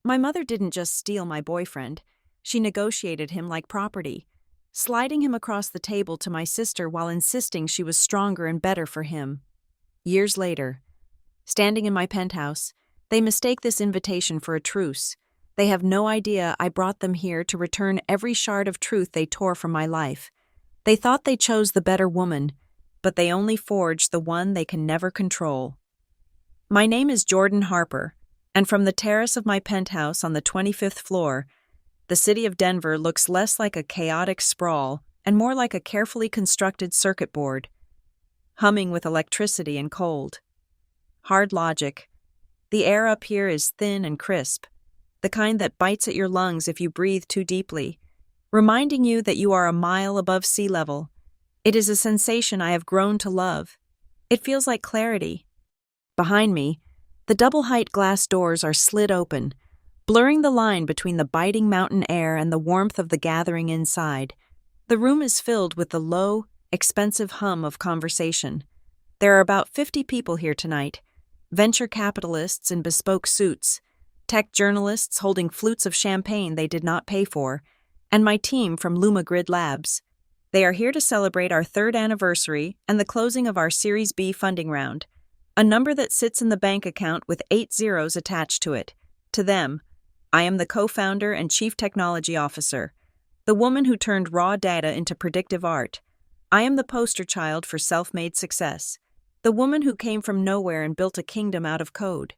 My mother didn't just steal my boyfriend, she negotiated him like property, sliding him across the table to my sister while insisting she was stronger and better for him. Years later, standing in my penthouse, they mistake this invitation for a truce. They have no idea I brought them here to return every shard of truth they tore from my life. They thought they chose the better woman, but they only forged the one they can never control. My name is Jordan Harper, and from the terrace of my penthouse on the 25th floor, the city of Denver looks less like a chaotic sprawl and more like a carefully constructed circuit board, humming with electricity and cold. Hard logic. The air up here is thin and crisp, the kind that bites at your lungs if you breathe too deeply, reminding you that you are a mile above sea level. It is a sensation I have grown to love. It feels like clarity. Behind me, the double-height glass doors are slid open, blurring the line between the biting mountain air and the warmth of the gathering inside. The room is filled with the low, expensive hum of conversation. There are about 50 people here tonight, venture capitalists in bespoke suits, tech journalists holding flutes of champagne they did not pay for, and my team from LumaGrid Labs. They are here to celebrate our 3rd anniversary and the closing of our Series B funding round, a number that sits in the bank account with 8 zeros attached to it. To them, I am the co-founder and chief technology officer, the woman who turned raw data into predictive art. I am the poster child for self-made success, the woman who came from nowhere and built a kingdom out of code.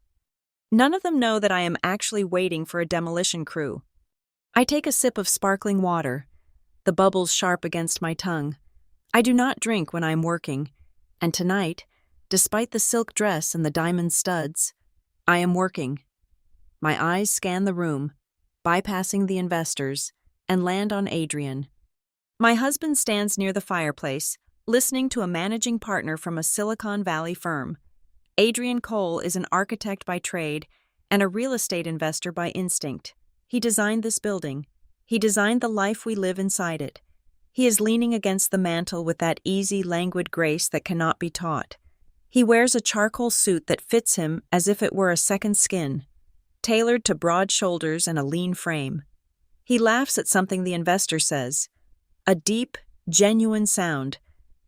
None of them know that I am actually waiting for a demolition crew. I take a sip of sparkling water, the bubbles sharp against my tongue. I do not drink when I am working, and tonight, despite the silk dress and the diamond studs, I am working. My eyes scan the room, bypassing the investors, and land on Adrian. My husband stands near the fireplace, listening to a managing partner from a Silicon Valley firm. Adrian Cole is an architect by trade and a real estate investor by instinct. He designed this building. He designed the life we live inside it. He is leaning against the mantel with that easy, languid grace that cannot be taught. He wears a charcoal suit that fits him as if it were a second skin, tailored to broad shoulders and a lean frame. He laughs at something the investor says, a deep, genuine sound,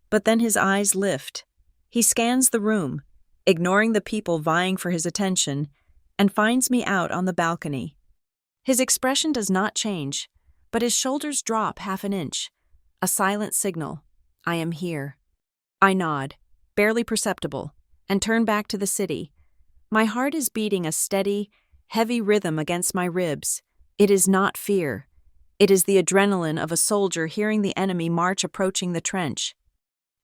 but then his eyes lift. He scans the room, ignoring the people vying for his attention, and finds me out on the balcony. His expression does not change, but his shoulders drop half an inch, a silent signal. I am here. I nod, barely perceptible, and turn back to the city. My heart is beating a steady, heavy rhythm against my ribs. It is not fear. It is the adrenaline of a soldier hearing the enemy march approaching the trench.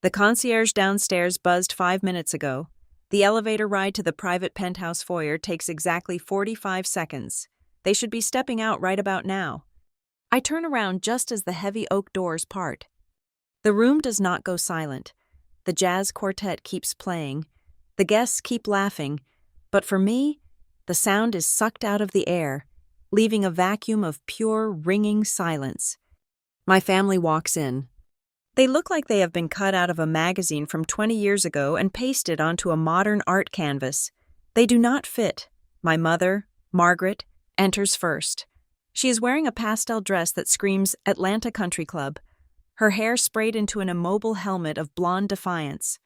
The concierge downstairs buzzed 5 minutes ago. The elevator ride to the private penthouse foyer takes exactly 45 seconds. They should be stepping out right about now. I turn around just as the heavy oak doors part. The room does not go silent. The jazz quartet keeps playing. The guests keep laughing. But for me, the sound is sucked out of the air, leaving a vacuum of pure, ringing silence. My family walks in. They look like they have been cut out of a magazine from 20 years ago and pasted onto a modern art canvas. They do not fit. My mother, Margaret, enters first. She is wearing a pastel dress that screams Atlanta Country Club, her hair sprayed into an immobile helmet of blonde defiance.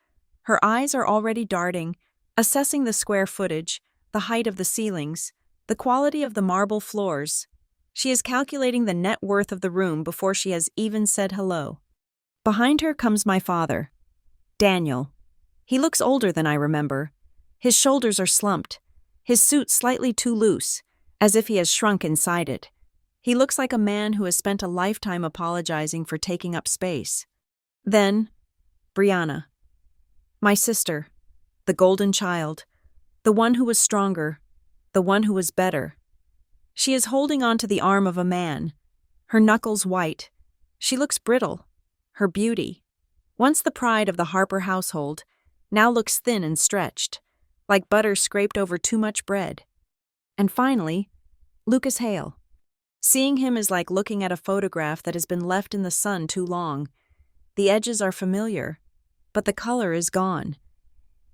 Her eyes are already darting, assessing the square footage, the height of the ceilings, the quality of the marble floors. She is calculating the net worth of the room before she has even said hello. Behind her comes my father, Daniel. He looks older than I remember. His shoulders are slumped, his suit slightly too loose, as if he has shrunk inside it. He looks like a man who has spent a lifetime apologizing for taking up space. Then, Brianna, my sister, the golden child, the one who was stronger, the one who was better. She is holding onto the arm of a man, her knuckles white. She looks brittle. Her beauty, once the pride of the Harper household, now looks thin and stretched, like butter scraped over too much bread. And finally, Lucas Hale. Seeing him is like looking at a photograph that has been left in the sun too long. The edges are familiar, but the color is gone.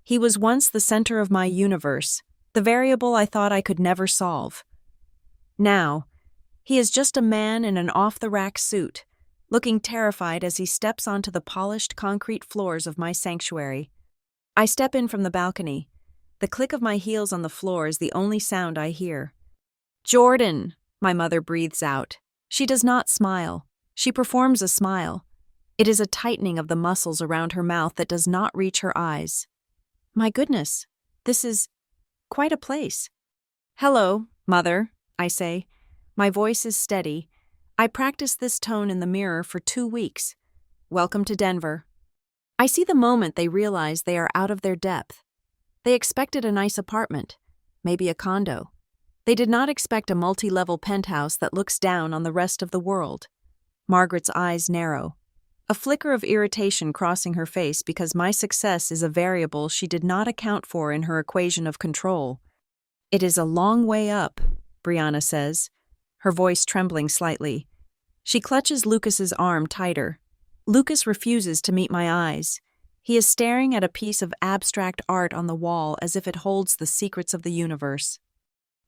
He was once the center of my universe, the variable I thought I could never solve. Now, he is just a man in an off-the-rack suit, looking terrified as he steps onto the polished concrete floors of my sanctuary. I step in from the balcony. The click of my heels on the floor is the only sound I hear. "Jordan," my mother breathes out. She does not smile. She performs a smile. It is a tightening of the muscles around her mouth that does not reach her eyes. My goodness, this is quite a place. "Hello, Mother," I say. My voice is steady. I practiced this tone in the mirror for 2 weeks. "Welcome to Denver." I see the moment they realize they are out of their depth. They expected a nice apartment, maybe a condo. They did not expect a multi-level penthouse that looks down on the rest of the world. Margaret's eyes narrow, a flicker of irritation crossing her face because my success is a variable she did not account for in her equation of control. "It is a long way up," Brianna says, her voice trembling slightly. She clutches Lucas's arm tighter. Lucas refuses to meet my eyes. He is staring at a piece of abstract art on the wall as if it holds the secrets of the universe.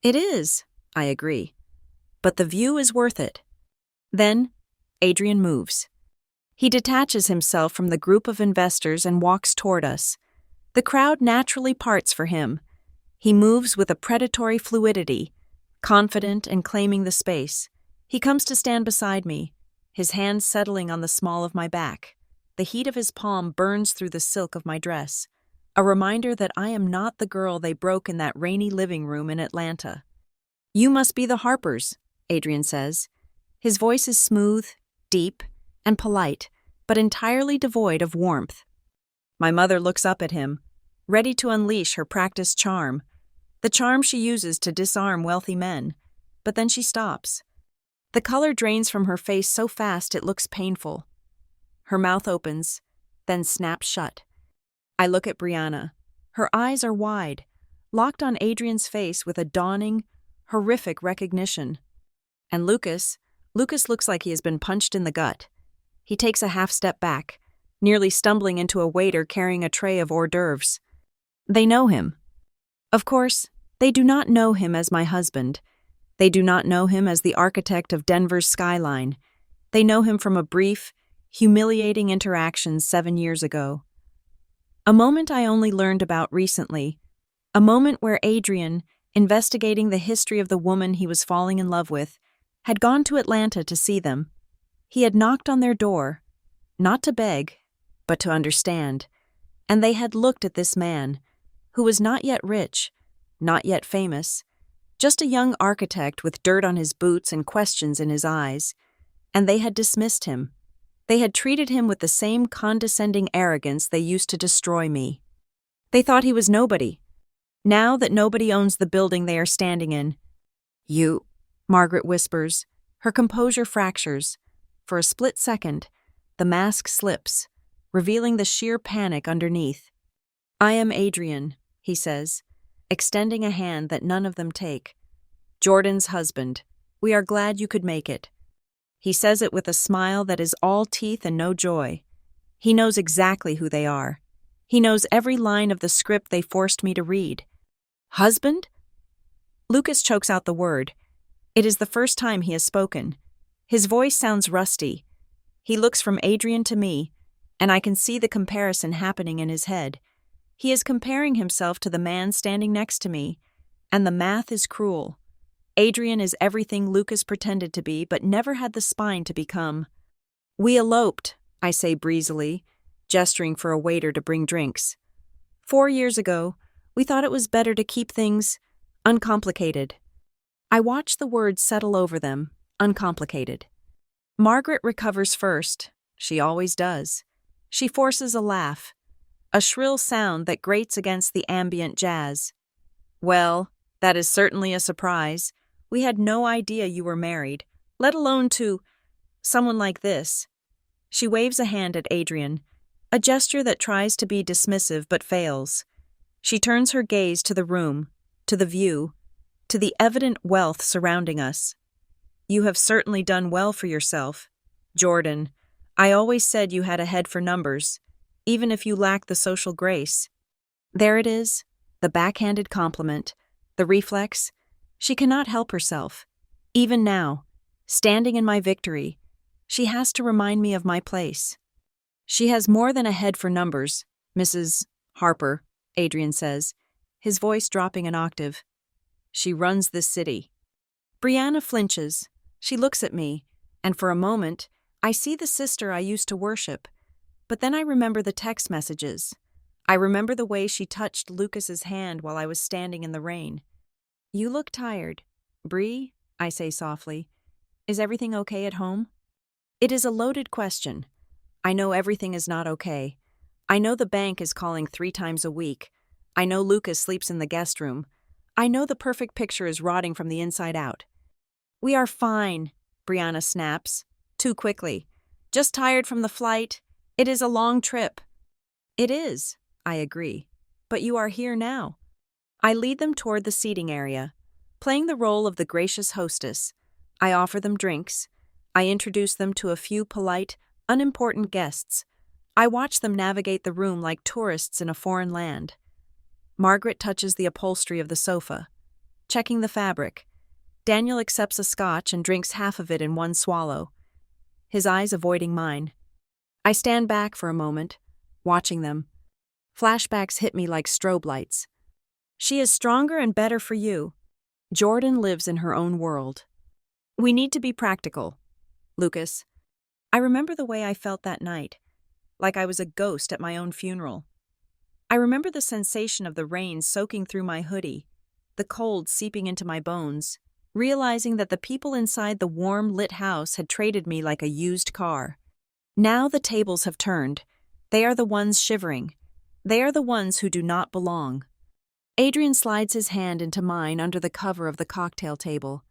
"It is," I agree. "But the view is worth it." Then, Adrian moves. He detaches himself from the group of investors and walks toward us. The crowd naturally parts for him. He moves with a predatory fluidity, confident and claiming the space. He comes to stand beside me, his hand settling on the small of my back. The heat of his palm burns through the silk of my dress, a reminder that I am not the girl they broke in that rainy living room in Atlanta. "You must be the Harpers," Adrian says. His voice is smooth, deep, and polite, but entirely devoid of warmth. My mother looks up at him, ready to unleash her practiced charm, the charm she uses to disarm wealthy men, but then she stops. The color drains from her face so fast it looks painful. Her mouth opens, then snaps shut. I look at Brianna. Her eyes are wide, locked on Adrian's face with a dawning, horrific recognition. And Lucas looks like he has been punched in the gut. He takes a half step back, nearly stumbling into a waiter carrying a tray of hors d'oeuvres. They know him. Of course, they do not know him as my husband. They do not know him as the architect of Denver's skyline. They know him from a brief, humiliating interaction 7 years ago. A moment I only learned about recently. A moment where Adrian, investigating the history of the woman he was falling in love with, had gone to Atlanta to see them. He had knocked on their door, not to beg, but to understand, and they had looked at this man, who was not yet rich, not yet famous, just a young architect with dirt on his boots and questions in his eyes, and they had dismissed him. They had treated him with the same condescending arrogance they used to destroy me. They thought he was nobody. Now that nobody owns the building they are standing in. "You," Margaret whispers. Her composure fractures. For a split second, the mask slips, revealing the sheer panic underneath. "I am Adrian," he says, extending a hand that none of them take. "Jordan's husband. We are glad you could make it." He says it with a smile that is all teeth and no joy. He knows exactly who they are. He knows every line of the script they forced me to read. "Husband?" Lucas chokes out the word. It is the first time he has spoken. His voice sounds rusty. He looks from Adrian to me, and I can see the comparison happening in his head. He is comparing himself to the man standing next to me, and the math is cruel. Adrian is everything Lucas pretended to be, but never had the spine to become. "We eloped," I say breezily, gesturing for a waiter to bring drinks. 4 years ago, we thought it was better to keep things uncomplicated. I watch the words settle over them, uncomplicated. Margaret recovers first. She always does. She forces a laugh, a shrill sound that grates against the ambient jazz. "Well, that is certainly a surprise. We had no idea you were married, let alone to someone like this." She waves a hand at Adrian, a gesture that tries to be dismissive but fails. She turns her gaze to the room, to the view, to the evident wealth surrounding us. "You have certainly done well for yourself. Jordan, I always said you had a head for numbers, even if you lack the social grace." There it is, the backhanded compliment, the reflex. She cannot help herself. Even now, standing in my victory, she has to remind me of my place. She has more than a head for numbers, Mrs. Harper, Adrian says, his voice dropping an octave. She runs this city. Brianna flinches. She looks at me, and for a moment, I see the sister I used to worship. But then I remember the text messages. I remember the way she touched Lucas's hand while I was standing in the rain. You look tired. Bree, I say softly. Is everything okay at home? It is a loaded question. I know everything is not okay. I know the bank is calling 3 times a week. I know Lucas sleeps in the guest room. I know the perfect picture is rotting from the inside out. We are fine, Brianna snaps, too quickly. Just tired from the flight. It is a long trip. It is, I agree. But you are here now. I lead them toward the seating area, playing the role of the gracious hostess. I offer them drinks. I introduce them to a few polite, unimportant guests. I watch them navigate the room like tourists in a foreign land. Margaret touches the upholstery of the sofa, checking the fabric. Daniel accepts a scotch and drinks half of it in one swallow, his eyes avoiding mine. I stand back for a moment, watching them. Flashbacks hit me like strobe lights. She is stronger and better for you. Jordan lives in her own world. We need to be practical. Lucas, I remember the way I felt that night, like I was a ghost at my own funeral. I remember the sensation of the rain soaking through my hoodie, the cold seeping into my bones, realizing that the people inside the warm, lit house had traded me like a used car. Now the tables have turned. They are the ones shivering. They are the ones who do not belong. Adrian slides his hand into mine under the cover of the cocktail table.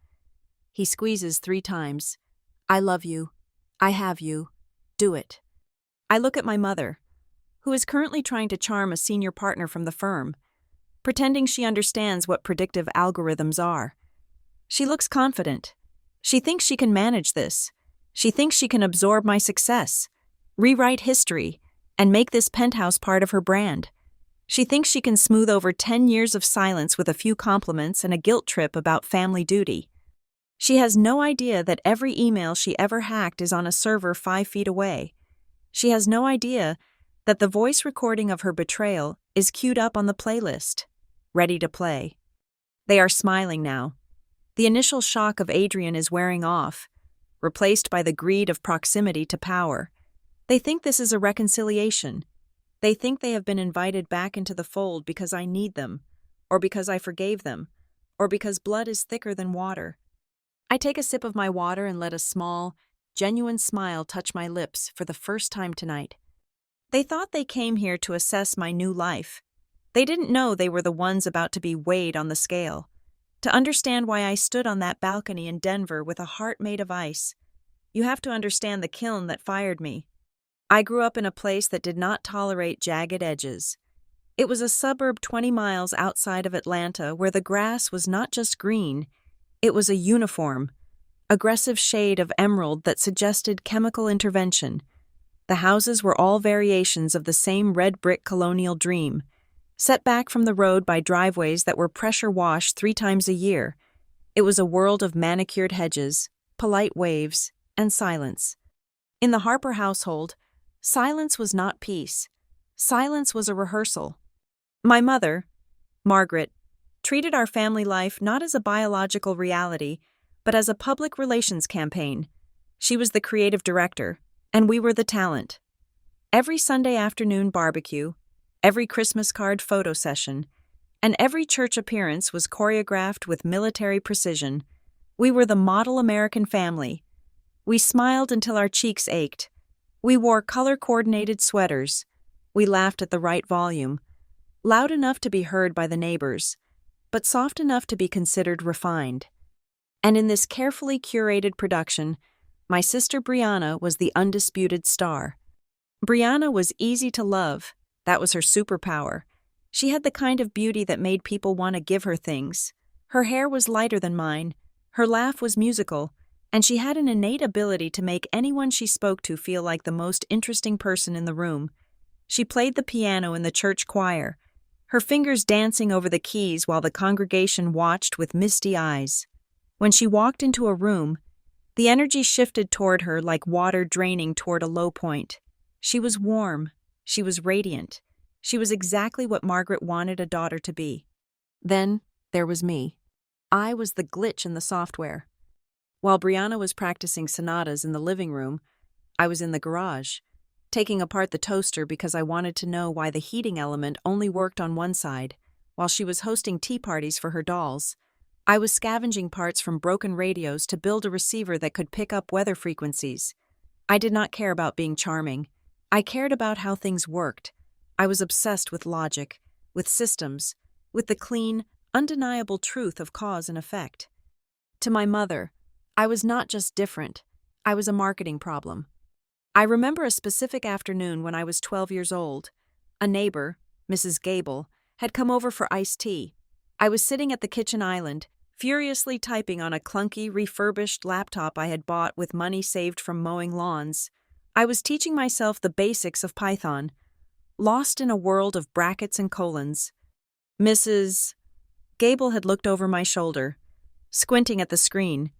He squeezes 3 times. I love you. I have you. Do it. I look at my mother, who is currently trying to charm a senior partner from the firm, pretending she understands what predictive algorithms are. She looks confident. She thinks she can manage this. She thinks she can absorb my success, rewrite history, and make this penthouse part of her brand. She thinks she can smooth over 10 years of silence with a few compliments and a guilt trip about family duty. She has no idea that every email she ever hacked is on a server 5 feet away. She has no idea that the voice recording of her betrayal is queued up on the playlist, ready to play. They are smiling now. The initial shock of Adrian is wearing off, replaced by the greed of proximity to power. They think this is a reconciliation. They think they have been invited back into the fold because I need them, or because I forgave them, or because blood is thicker than water. I take a sip of my water and let a small, genuine smile touch my lips for the first time tonight. They thought they came here to assess my new life. They didn't know they were the ones about to be weighed on the scale, to understand why I stood on that balcony in Denver with a heart made of ice. You have to understand the kiln that fired me. I grew up in a place that did not tolerate jagged edges. It was a suburb 20 miles outside of Atlanta where the grass was not just green, it was a uniform, aggressive shade of emerald that suggested chemical intervention. The houses were all variations of the same red brick colonial dream, set back from the road by driveways that were pressure washed 3 times a year. It was a world of manicured hedges, polite waves, and silence. In the Harper household, silence was not peace. Silence was a rehearsal. My mother, Margaret, treated our family life not as a biological reality, but as a public relations campaign. She was the creative director, and we were the talent. Every Sunday afternoon barbecue, every Christmas card photo session, and every church appearance was choreographed with military precision. We were the model American family. We smiled until our cheeks ached. We wore color-coordinated sweaters. We laughed at the right volume, loud enough to be heard by the neighbors, but soft enough to be considered refined. And in this carefully curated production, my sister Brianna was the undisputed star. Brianna was easy to love. That was her superpower. She had the kind of beauty that made people want to give her things. Her hair was lighter than mine, her laugh was musical, and she had an innate ability to make anyone she spoke to feel like the most interesting person in the room. She played the piano in the church choir, her fingers dancing over the keys while the congregation watched with misty eyes. When she walked into a room, the energy shifted toward her like water draining toward a low point. She was warm. She was radiant. She was exactly what Margaret wanted a daughter to be. Then there was me. I was the glitch in the software. While Brianna was practicing sonatas in the living room, I was in the garage, taking apart the toaster because I wanted to know why the heating element only worked on one side, while she was hosting tea parties for her dolls. I was scavenging parts from broken radios to build a receiver that could pick up weather frequencies. I did not care about being charming. I cared about how things worked. I was obsessed with logic, with systems, with the clean, undeniable truth of cause and effect. To my mother, I was not just different. I was a marketing problem. I remember a specific afternoon when I was 12 years old. A neighbor, Mrs. Gable, had come over for iced tea. I was sitting at the kitchen island, furiously typing on a clunky, refurbished laptop I had bought with money saved from mowing lawns. I was teaching myself the basics of Python, lost in a world of brackets and colons. Mrs. Gable had looked over my shoulder, squinting at the screen.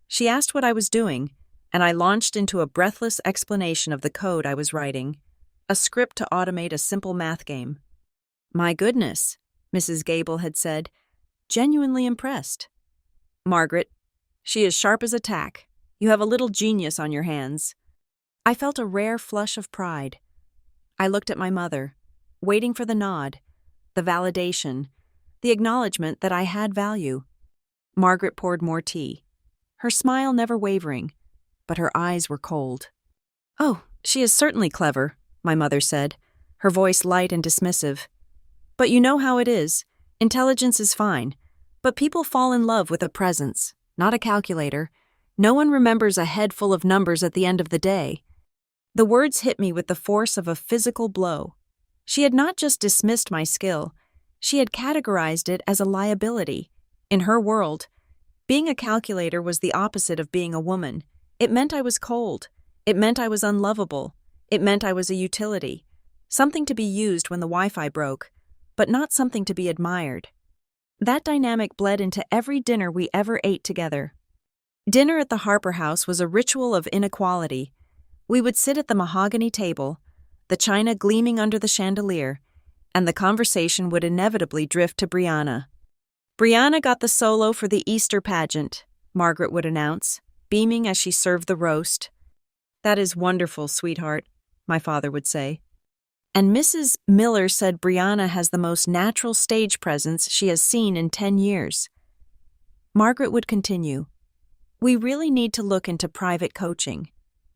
She asked what I was doing, and I launched into a breathless explanation of the code I was writing, a script to automate a simple math game. "My goodness," Mrs. Gable had said, genuinely impressed. "Margaret, she is sharp as a tack. You have a little genius on your hands." I felt a rare flush of pride. I looked at my mother, waiting for the nod, the validation, the acknowledgement that I had value. Margaret poured more tea, her smile never wavering, but her eyes were cold. "Oh, she is certainly clever," my mother said, her voice light and dismissive. "But you know how it is. Intelligence is fine, but people fall in love with a presence, not a calculator. No one remembers a head full of numbers at the end of the day." The words hit me with the force of a physical blow. She had not just dismissed my skill, she had categorized it as a liability. In her world, being a calculator was the opposite of being a woman. It meant I was cold. It meant I was unlovable. It meant I was a utility, something to be used when the Wi-Fi broke, but not something to be admired. That dynamic bled into every dinner we ever ate together. Dinner at the Harper House was a ritual of inequality. We would sit at the mahogany table, the china gleaming under the chandelier, and the conversation would inevitably drift to Brianna. "Brianna got the solo for the Easter pageant," Margaret would announce, beaming as she served the roast. "That is wonderful, sweetheart," my father would say. And Mrs. Miller said Brianna has the most natural stage presence she has seen in 10 years. Margaret would continue, "We really need to look into private coaching.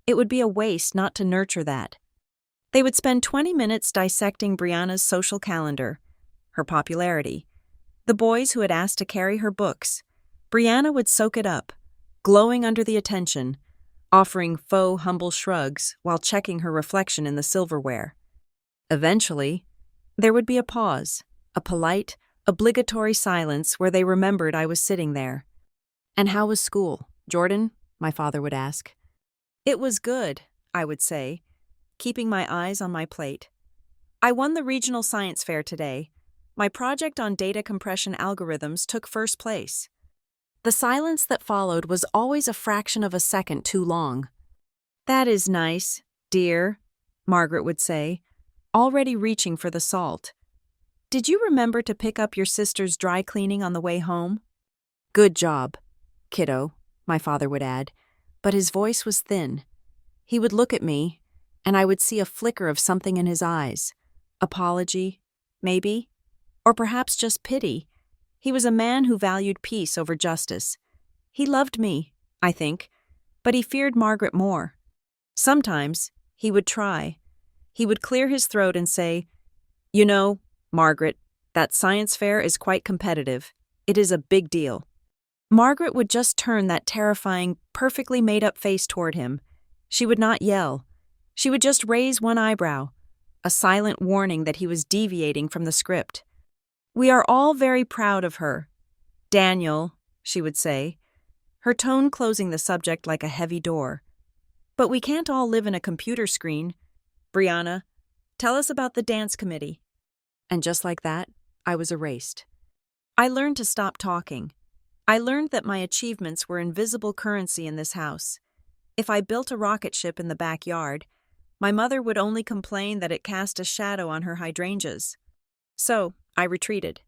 It would be a waste not to nurture that." They would spend 20 minutes dissecting Brianna's social calendar, her popularity, the boys who had asked to carry her books. Brianna would soak it up, glowing under the attention, offering faux humble shrugs while checking her reflection in the silverware. Eventually, there would be a pause, a polite, obligatory silence where they remembered I was sitting there. "And how was school, Jordan?" my father would ask. "It was good," I would say, keeping my eyes on my plate. "I won the regional science fair today. My project on data compression algorithms took first place." The silence that followed was always a fraction of a second too long. "That is nice, dear," Margaret would say, already reaching for the salt. "Did you remember to pick up your sister's dry cleaning on the way home?" "Good job, kiddo," my father would add, but his voice was thin. He would look at me, and I would see a flicker of something in his eyes. Apology, maybe, or perhaps just pity. He was a man who valued peace over justice. He loved me, I think, but he feared Margaret more. Sometimes he would try. He would clear his throat and say, "You know, Margaret, that science fair is quite competitive. It is a big deal." Margaret would just turn that terrifying, perfectly made-up face toward him. She would not yell. She would just raise one eyebrow, a silent warning that he was deviating from the script. "We are all very proud of her. Daniel," she would say, her tone closing the subject like a heavy door. "But we can't all live in a computer screen. Brianna, tell us about the dance committee." And just like that, I was erased. I learned to stop talking. I learned that my achievements were invisible currency in this house. If I built a rocket ship in the backyard, my mother would only complain that it cast a shadow on her hydrangeas. So, I retreated.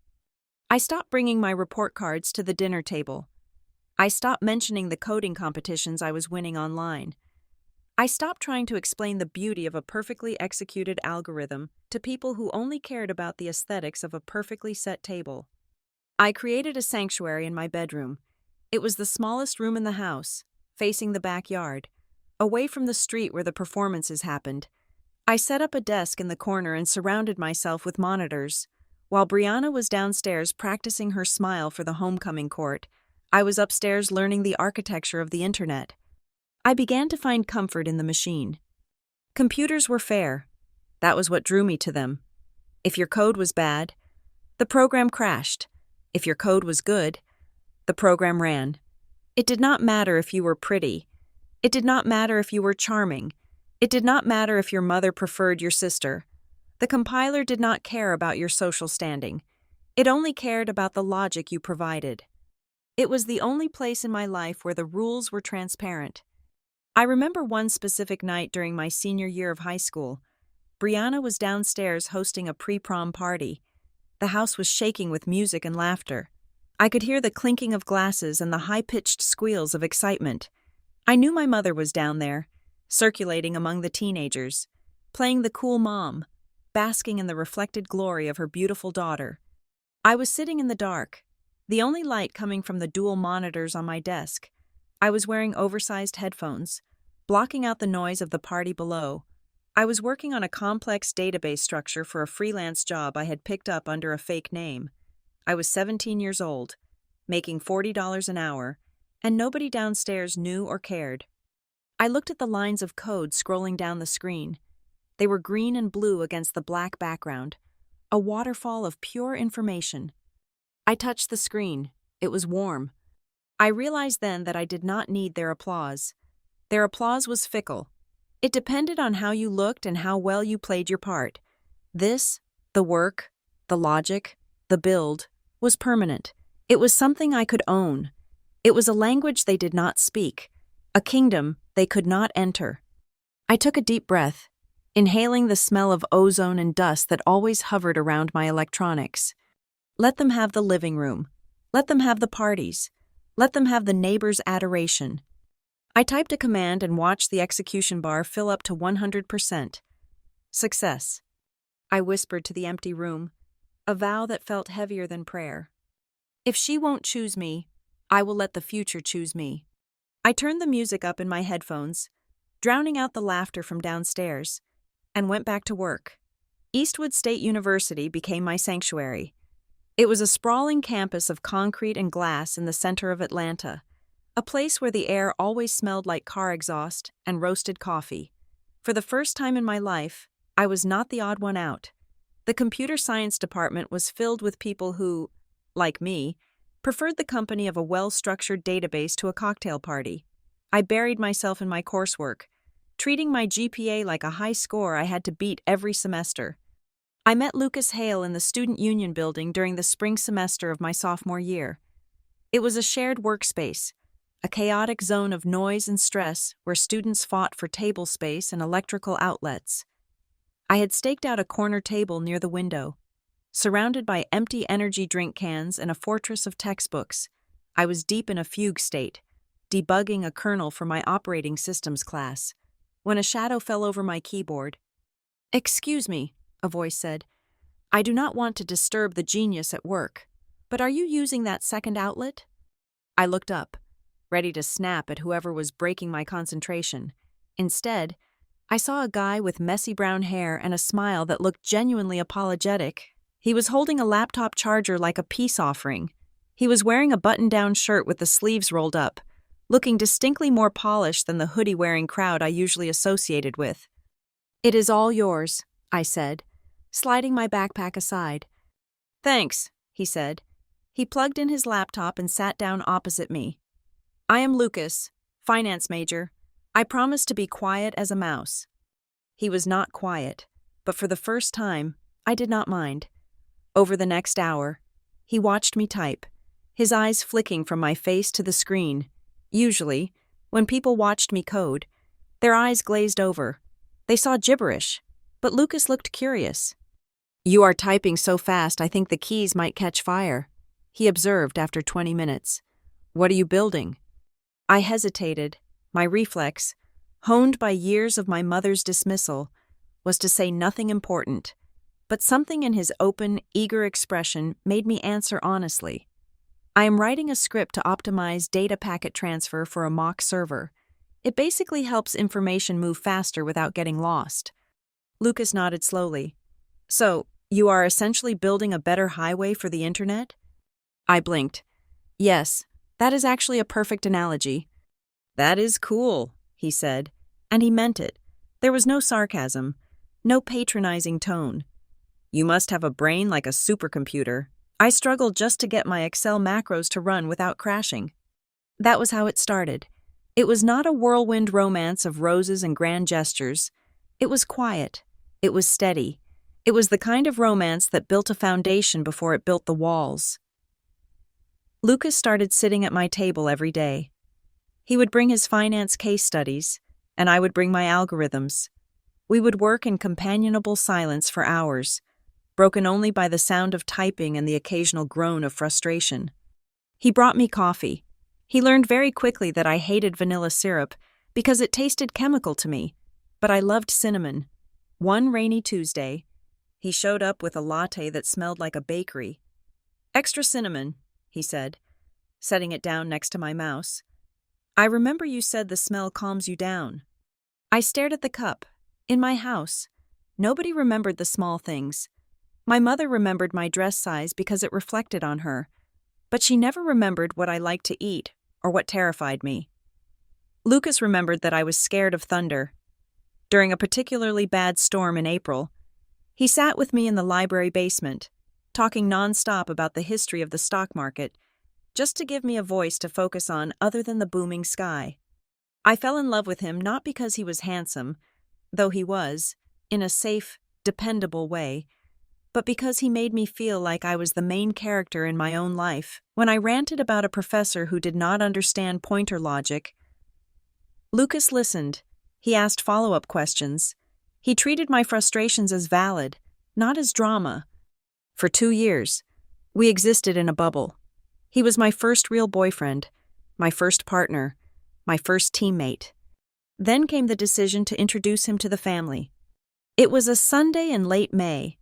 I stopped bringing my report cards to the dinner table. I stopped mentioning the coding competitions I was winning online. I stopped trying to explain the beauty of a perfectly executed algorithm to people who only cared about the aesthetics of a perfectly set table. I created a sanctuary in my bedroom. It was the smallest room in the house, facing the backyard, away from the street where the performances happened. I set up a desk in the corner and surrounded myself with monitors. While Brianna was downstairs practicing her smile for the homecoming court, I was upstairs learning the architecture of the internet. I began to find comfort in the machine. Computers were fair. That was what drew me to them. If your code was bad, the program crashed. If your code was good, the program ran. It did not matter if you were pretty. It did not matter if you were charming. It did not matter if your mother preferred your sister. The compiler did not care about your social standing. It only cared about the logic you provided. It was the only place in my life where the rules were transparent. I remember one specific night during my senior year of high school. Brianna was downstairs hosting a pre-prom party. The house was shaking with music and laughter. I could hear the clinking of glasses and the high-pitched squeals of excitement. I knew my mother was down there, circulating among the teenagers, playing the cool mom, basking in the reflected glory of her beautiful daughter. I was sitting in the dark, the only light coming from the dual monitors on my desk. I was wearing oversized headphones, blocking out the noise of the party below. I was working on a complex database structure for a freelance job I had picked up under a fake name. I was 17 years old, making $40 an hour, and nobody downstairs knew or cared. I looked at the lines of code scrolling down the screen. They were green and blue against the black background, a waterfall of pure information. I touched the screen. It was warm. I realized then that I did not need their applause. Their applause was fickle. It depended on how you looked and how well you played your part. This, the work, the logic, the build, was permanent. It was something I could own. It was a language they did not speak, a kingdom they could not enter. I took a deep breath, inhaling the smell of ozone and dust that always hovered around my electronics. Let them have the living room. Let them have the parties. Let them have the neighbor's adoration. I typed a command and watched the execution bar fill up to 100%. Success. I whispered to the empty room, a vow that felt heavier than prayer. If she won't choose me, I will let the future choose me. I turned the music up in my headphones, drowning out the laughter from downstairs, and went back to work. Eastwood State University became my sanctuary. It was a sprawling campus of concrete and glass in the center of Atlanta, a place where the air always smelled like car exhaust and roasted coffee. For the first time in my life, I was not the odd one out. The computer science department was filled with people who, like me, preferred the company of a well-structured database to a cocktail party. I buried myself in my coursework, treating my GPA like a high score I had to beat every semester. I met Lucas Hale in the Student Union building during the spring semester of my sophomore year. It was a shared workspace, a chaotic zone of noise and stress where students fought for table space and electrical outlets. I had staked out a corner table near the window. Surrounded by empty energy drink cans and a fortress of textbooks, I was deep in a fugue state, debugging a kernel for my operating systems class, when a shadow fell over my keyboard. "Excuse me," a voice said. "I do not want to disturb the genius at work, but are you using that second outlet?" I looked up, ready to snap at whoever was breaking my concentration. Instead, I saw a guy with messy brown hair and a smile that looked genuinely apologetic. He was holding a laptop charger like a peace offering. He was wearing a button-down shirt with the sleeves rolled up, looking distinctly more polished than the hoodie-wearing crowd I usually associated with. "It is all yours," I said, sliding my backpack aside. "Thanks," he said. He plugged in his laptop and sat down opposite me. "I am Lucas, finance major. I promise to be quiet as a mouse." He was not quiet, but for the first time, I did not mind. Over the next hour, he watched me type, his eyes flicking from my face to the screen. Usually, when people watched me code, their eyes glazed over. They saw gibberish, but Lucas looked curious. "You are typing so fast I think the keys might catch fire," he observed after 20 minutes. "What are you building?" I hesitated. My reflex, honed by years of my mother's dismissal, was to say nothing important, but something in his open, eager expression made me answer honestly. "I am writing a script to optimize data packet transfer for a mock server. It basically helps information move faster without getting lost." Lucas nodded slowly. "So, you are essentially building a better highway for the internet?" I blinked. "Yes, that is actually a perfect analogy." "That is cool," he said, and he meant it. There was no sarcasm, no patronizing tone. "You must have a brain like a supercomputer. I struggled just to get my Excel macros to run without crashing." That was how it started. It was not a whirlwind romance of roses and grand gestures. It was quiet. It was steady. It was the kind of romance that built a foundation before it built the walls. Lucas started sitting at my table every day. He would bring his finance case studies, and I would bring my algorithms. We would work in companionable silence for hours, broken only by the sound of typing and the occasional groan of frustration. He brought me coffee. He learned very quickly that I hated vanilla syrup because it tasted chemical to me, but I loved cinnamon. One rainy Tuesday, he showed up with a latte that smelled like a bakery. "Extra cinnamon," he said, setting it down next to my mouse. "I remember you said the smell calms you down." I stared at the cup. In my house, nobody remembered the small things. My mother remembered my dress size because it reflected on her, but she never remembered what I liked to eat or what terrified me. Lucas remembered that I was scared of thunder. During a particularly bad storm in April, he sat with me in the library basement, talking nonstop about the history of the stock market, just to give me a voice to focus on other than the booming sky. I fell in love with him not because he was handsome, though he was, in a safe, dependable way, but because he made me feel like I was the main character in my own life when I ranted about a professor who did not understand pointer logic. Lucas listened. He asked follow-up questions. He treated my frustrations as valid, not as drama. For 2 years, we existed in a bubble. He was my first real boyfriend, my first partner, my first teammate. Then came the decision to introduce him to the family. It was a Sunday in late May.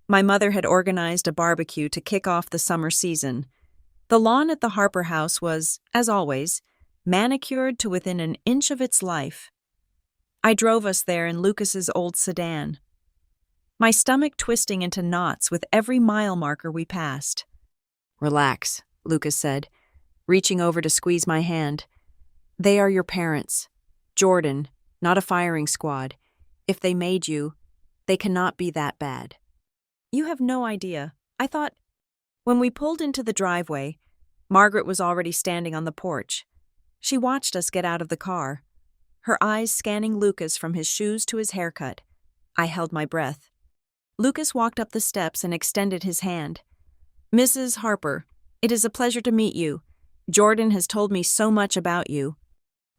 My mother had organized a barbecue to kick off the summer season. The lawn at the Harper house was, as always, manicured to within an inch of its life. I drove us there in Lucas's old sedan, my stomach twisting into knots with every mile marker we passed. "Relax," Lucas said, reaching over to squeeze my hand. "They are your parents. Jordan, not a firing squad. If they made you, they cannot be that bad." "You have no idea. I thought—" When we pulled into the driveway, Margaret was already standing on the porch. She watched us get out of the car, her eyes scanning Lucas from his shoes to his haircut. I held my breath. Lucas walked up the steps and extended his hand. "Mrs. Harper, it is a pleasure to meet you. Jordan has told me so much about you."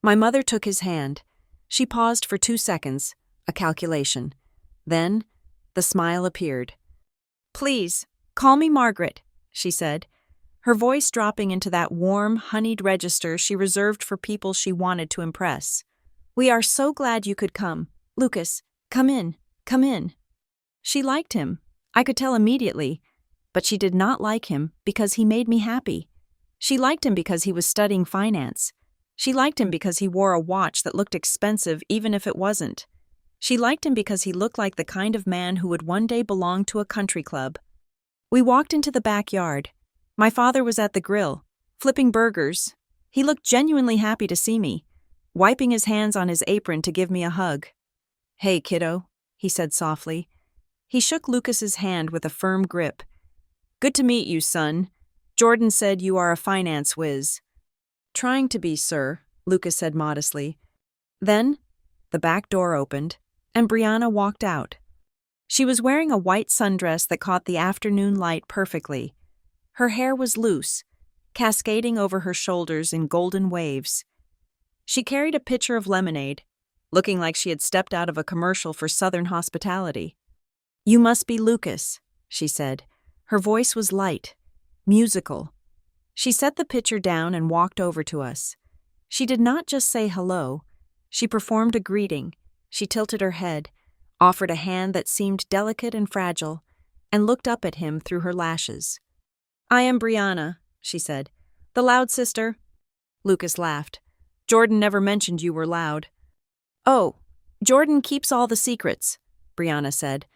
My mother took his hand. She paused for 2 seconds, a calculation. Then, the smile appeared. "Please, call me Margaret," she said, her voice dropping into that warm, honeyed register she reserved for people she wanted to impress. "We are so glad you could come. Lucas, come in, come in." She liked him. I could tell immediately, but she did not like him because he made me happy. She liked him because he was studying finance. She liked him because he wore a watch that looked expensive even if it wasn't. She liked him because he looked like the kind of man who would one day belong to a country club. We walked into the backyard. My father was at the grill, flipping burgers. He looked genuinely happy to see me, wiping his hands on his apron to give me a hug. "Hey, kiddo," he said softly. He shook Lucas's hand with a firm grip. "Good to meet you, son. Jordan said you are a finance whiz." "Trying to be, sir," Lucas said modestly. Then, the back door opened, and Brianna walked out. She was wearing a white sundress that caught the afternoon light perfectly. Her hair was loose, cascading over her shoulders in golden waves. She carried a pitcher of lemonade, looking like she had stepped out of a commercial for Southern hospitality. "You must be Lucas," she said. Her voice was light, musical. She set the pitcher down and walked over to us. She did not just say hello. She performed a greeting. She tilted her head, offered a hand that seemed delicate and fragile, and looked up at him through her lashes. "I am Brianna," she said. "The loud sister." Lucas laughed. "Jordan never mentioned you were loud." "Oh, Jordan keeps all the secrets," Brianna said,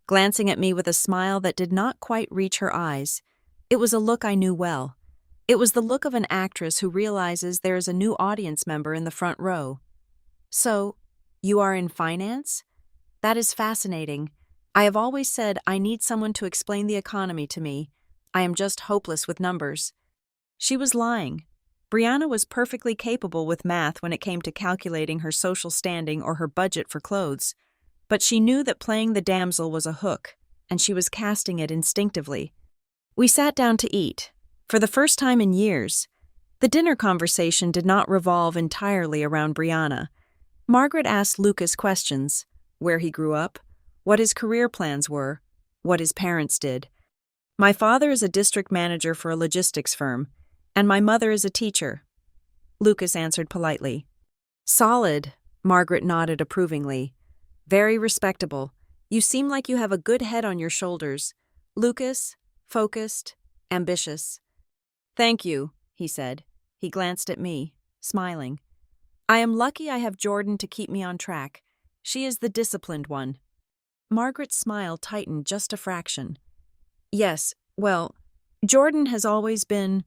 glancing at me with a smile that did not quite reach her eyes. It was a look I knew well. It was the look of an actress who realizes there is a new audience member in the front row. "So, you are in finance? That is fascinating. I have always said I need someone to explain the economy to me. I am just hopeless with numbers." She was lying. Brianna was perfectly capable with math when it came to calculating her social standing or her budget for clothes. But she knew that playing the damsel was a hook, and she was casting it instinctively. We sat down to eat. For the first time in years, the dinner conversation did not revolve entirely around Brianna. Margaret asked Lucas questions: where he grew up, what his career plans were, what his parents did. "My father is a district manager for a logistics firm, and my mother is a teacher," Lucas answered politely. "Solid," Margaret nodded approvingly. "Very respectable. You seem like you have a good head on your shoulders. Lucas, focused, ambitious." "Thank you," he said. He glanced at me, smiling. "I am lucky I have Jordan to keep me on track. She is the disciplined one." Margaret's smile tightened just a fraction. "Yes, well, Jordan has always been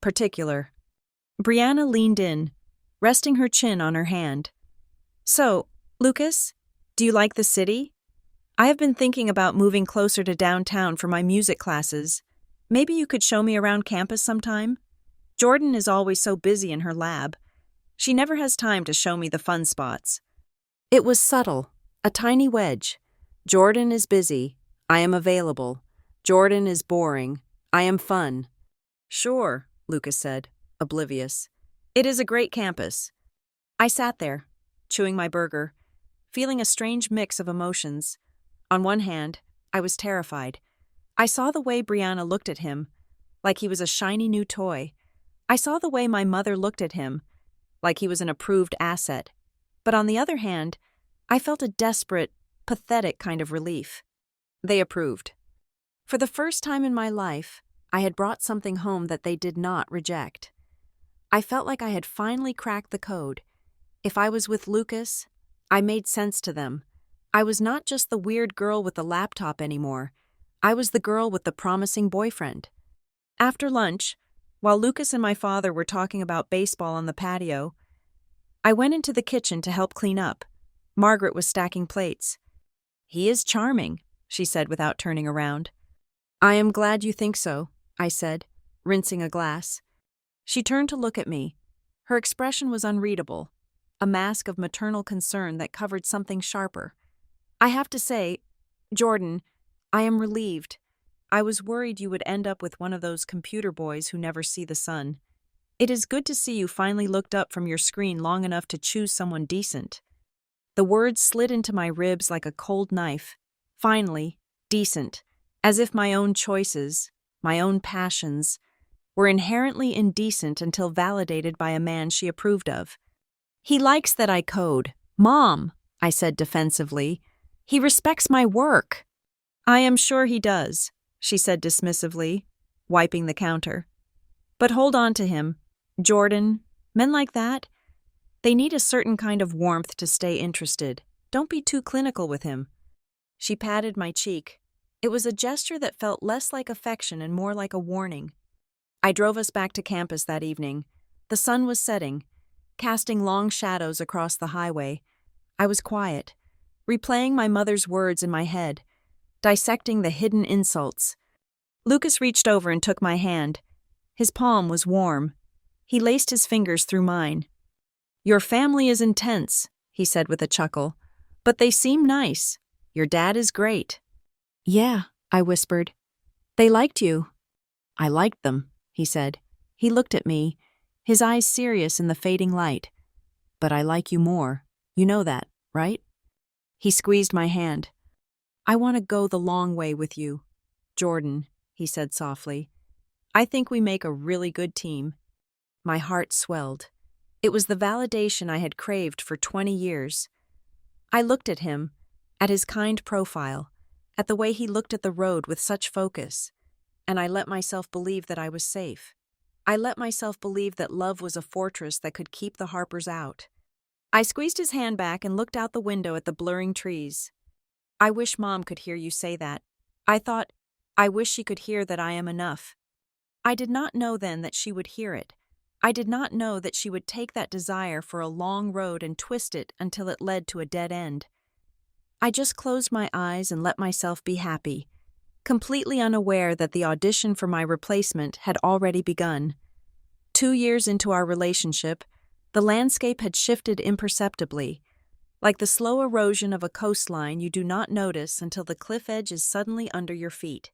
particular." Brianna leaned in, resting her chin on her hand. "So, Lucas, do you like the city? I have been thinking about moving closer to downtown for my music classes. Maybe you could show me around campus sometime? Jordan is always so busy in her lab. She never has time to show me the fun spots." It was subtle, a tiny wedge. Jordan is busy. I am available. Jordan is boring. I am fun. "Sure," Lucas said, oblivious. "It is a great campus." I sat there, chewing my burger, feeling a strange mix of emotions. On one hand, I was terrified. I saw the way Brianna looked at him, like he was a shiny new toy. I saw the way my mother looked at him, like he was an approved asset. But on the other hand, I felt a desperate, pathetic kind of relief. They approved. For the first time in my life, I had brought something home that they did not reject. I felt like I had finally cracked the code. If I was with Lucas, I made sense to them. I was not just the weird girl with the laptop anymore. I was the girl with the promising boyfriend. After lunch, while Lucas and my father were talking about baseball on the patio, I went into the kitchen to help clean up. Margaret was stacking plates. "He is charming," she said without turning around. "I am glad you think so," I said, rinsing a glass. She turned to look at me. Her expression was unreadable, a mask of maternal concern that covered something sharper. "I have to say, Jordan, I am relieved. I was worried you would end up with one of those computer boys who never see the sun. It is good to see you finally looked up from your screen long enough to choose someone decent." The words slid into my ribs like a cold knife. Finally, decent, as if my own choices, my own passions, were inherently indecent until validated by a man she approved of. "He likes that I code. Mom," I said defensively. "He respects my work." "I am sure he does," she said dismissively, wiping the counter. "But hold on to him. Jordan, men like that, they need a certain kind of warmth to stay interested. Don't be too clinical with him." She patted my cheek. It was a gesture that felt less like affection and more like a warning. I drove us back to campus that evening. The sun was setting, casting long shadows across the highway. I was quiet, replaying my mother's words in my head, dissecting the hidden insults. Lucas reached over and took my hand. His palm was warm. He laced his fingers through mine. "Your family is intense," he said with a chuckle, "but they seem nice. Your dad is great." "Yeah," I whispered. "They liked you." "I liked them," he said. He looked at me, his eyes serious in the fading light. "But I like you more. You know that, right?" He squeezed my hand. "I want to go the long way with you, Jordan," he said softly. "I think we make a really good team." My heart swelled. It was the validation I had craved for 20 years. I looked at him, at his kind profile, at the way he looked at the road with such focus, and I let myself believe that I was safe. I let myself believe that love was a fortress that could keep the Harpers out. I squeezed his hand back and looked out the window at the blurring trees. "I wish Mom could hear you say that." I thought, "I wish she could hear that I am enough." I did not know then that she would hear it. I did not know that she would take that desire for a long road and twist it until it led to a dead end. I just closed my eyes and let myself be happy, completely unaware that the audition for my replacement had already begun. 2 years into our relationship, the landscape had shifted imperceptibly, like the slow erosion of a coastline you do not notice until the cliff edge is suddenly under your feet.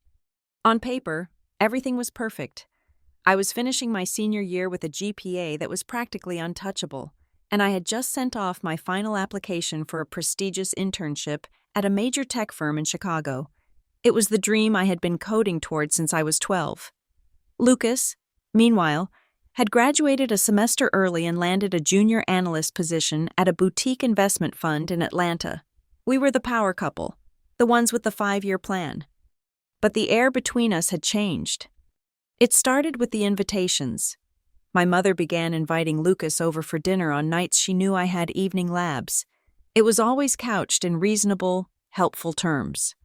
On paper, everything was perfect. I was finishing my senior year with a GPA that was practically untouchable, and I had just sent off my final application for a prestigious internship at a major tech firm in Chicago. It was the dream I had been coding toward since I was 12. Lucas, meanwhile, had graduated a semester early and landed a junior analyst position at a boutique investment fund in Atlanta. We were the power couple, the ones with the 5-year plan. But the air between us had changed. It started with the invitations. My mother began inviting Lucas over for dinner on nights she knew I had evening labs. It was always couched in reasonable, helpful terms.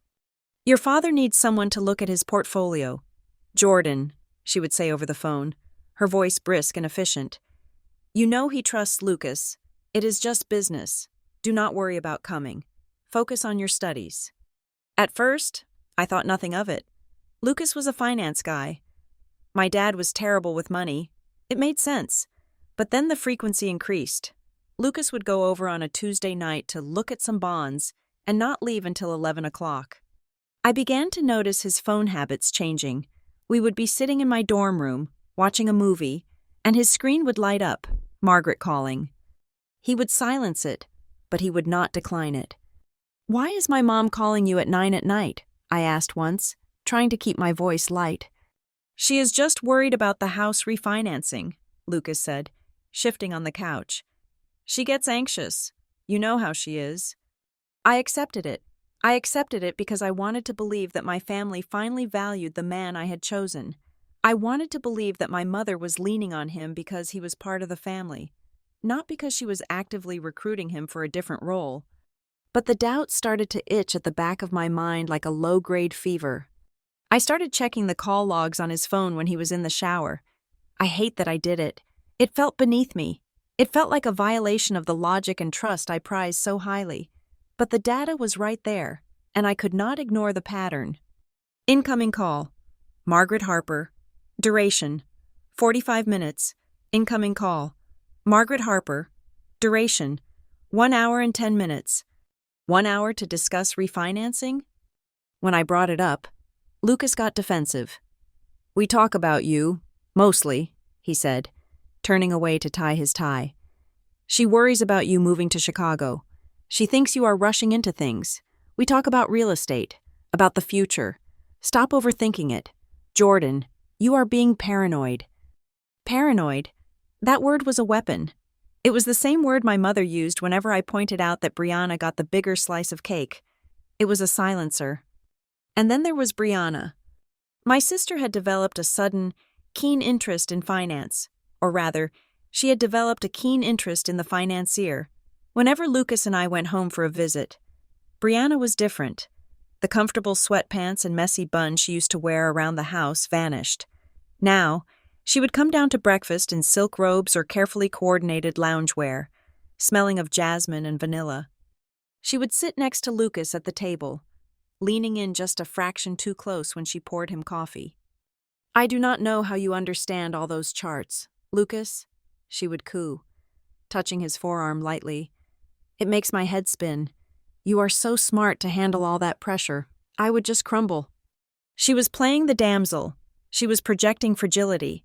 "Your father needs someone to look at his portfolio. Jordan," she would say over the phone, her voice brisk and efficient. "You know he trusts Lucas. It is just business. Do not worry about coming. Focus on your studies." At first, I thought nothing of it. Lucas was a finance guy. My dad was terrible with money. It made sense. But then the frequency increased. Lucas would go over on a Tuesday night to look at some bonds and not leave until 11 o'clock. I began to notice his phone habits changing. We would be sitting in my dorm room, watching a movie, and his screen would light up, Margaret calling. He would silence it, but he would not decline it. "Why is my mom calling you at 9 at night?" I asked once, trying to keep my voice light. "She is just worried about the house refinancing," Lucas said, shifting on the couch. "She gets anxious. You know how she is." I accepted it. I accepted it because I wanted to believe that my family finally valued the man I had chosen. I wanted to believe that my mother was leaning on him because he was part of the family, not because she was actively recruiting him for a different role. But the doubt started to itch at the back of my mind like a low-grade fever. I started checking the call logs on his phone when he was in the shower. I hate that I did it. It felt beneath me. It felt like a violation of the logic and trust I prize so highly. But the data was right there, and I could not ignore the pattern. Incoming call. Margaret Harper. Duration. 45 minutes. Incoming call. Margaret Harper. Duration. 1 hour and 10 minutes. 1 hour to discuss refinancing? When I brought it up, Lucas got defensive. "We talk about you, mostly," he said, turning away to tie his tie. "She worries about you moving to Chicago. She thinks you are rushing into things. We talk about real estate, about the future. Stop overthinking it. Jordan, you are being paranoid." Paranoid? That word was a weapon. It was the same word my mother used whenever I pointed out that Brianna got the bigger slice of cake. It was a silencer. And then there was Brianna. My sister had developed a sudden, keen interest in finance. Or rather, she had developed a keen interest in the financier. Whenever Lucas and I went home for a visit, Brianna was different. The comfortable sweatpants and messy bun she used to wear around the house vanished. Now, she would come down to breakfast in silk robes or carefully coordinated loungewear, smelling of jasmine and vanilla. She would sit next to Lucas at the table, leaning in just a fraction too close when she poured him coffee. "I do not know how you understand all those charts, Lucas," she would coo, touching his forearm lightly. "It makes my head spin. You are so smart to handle all that pressure. I would just crumble." She was playing the damsel. She was projecting fragility.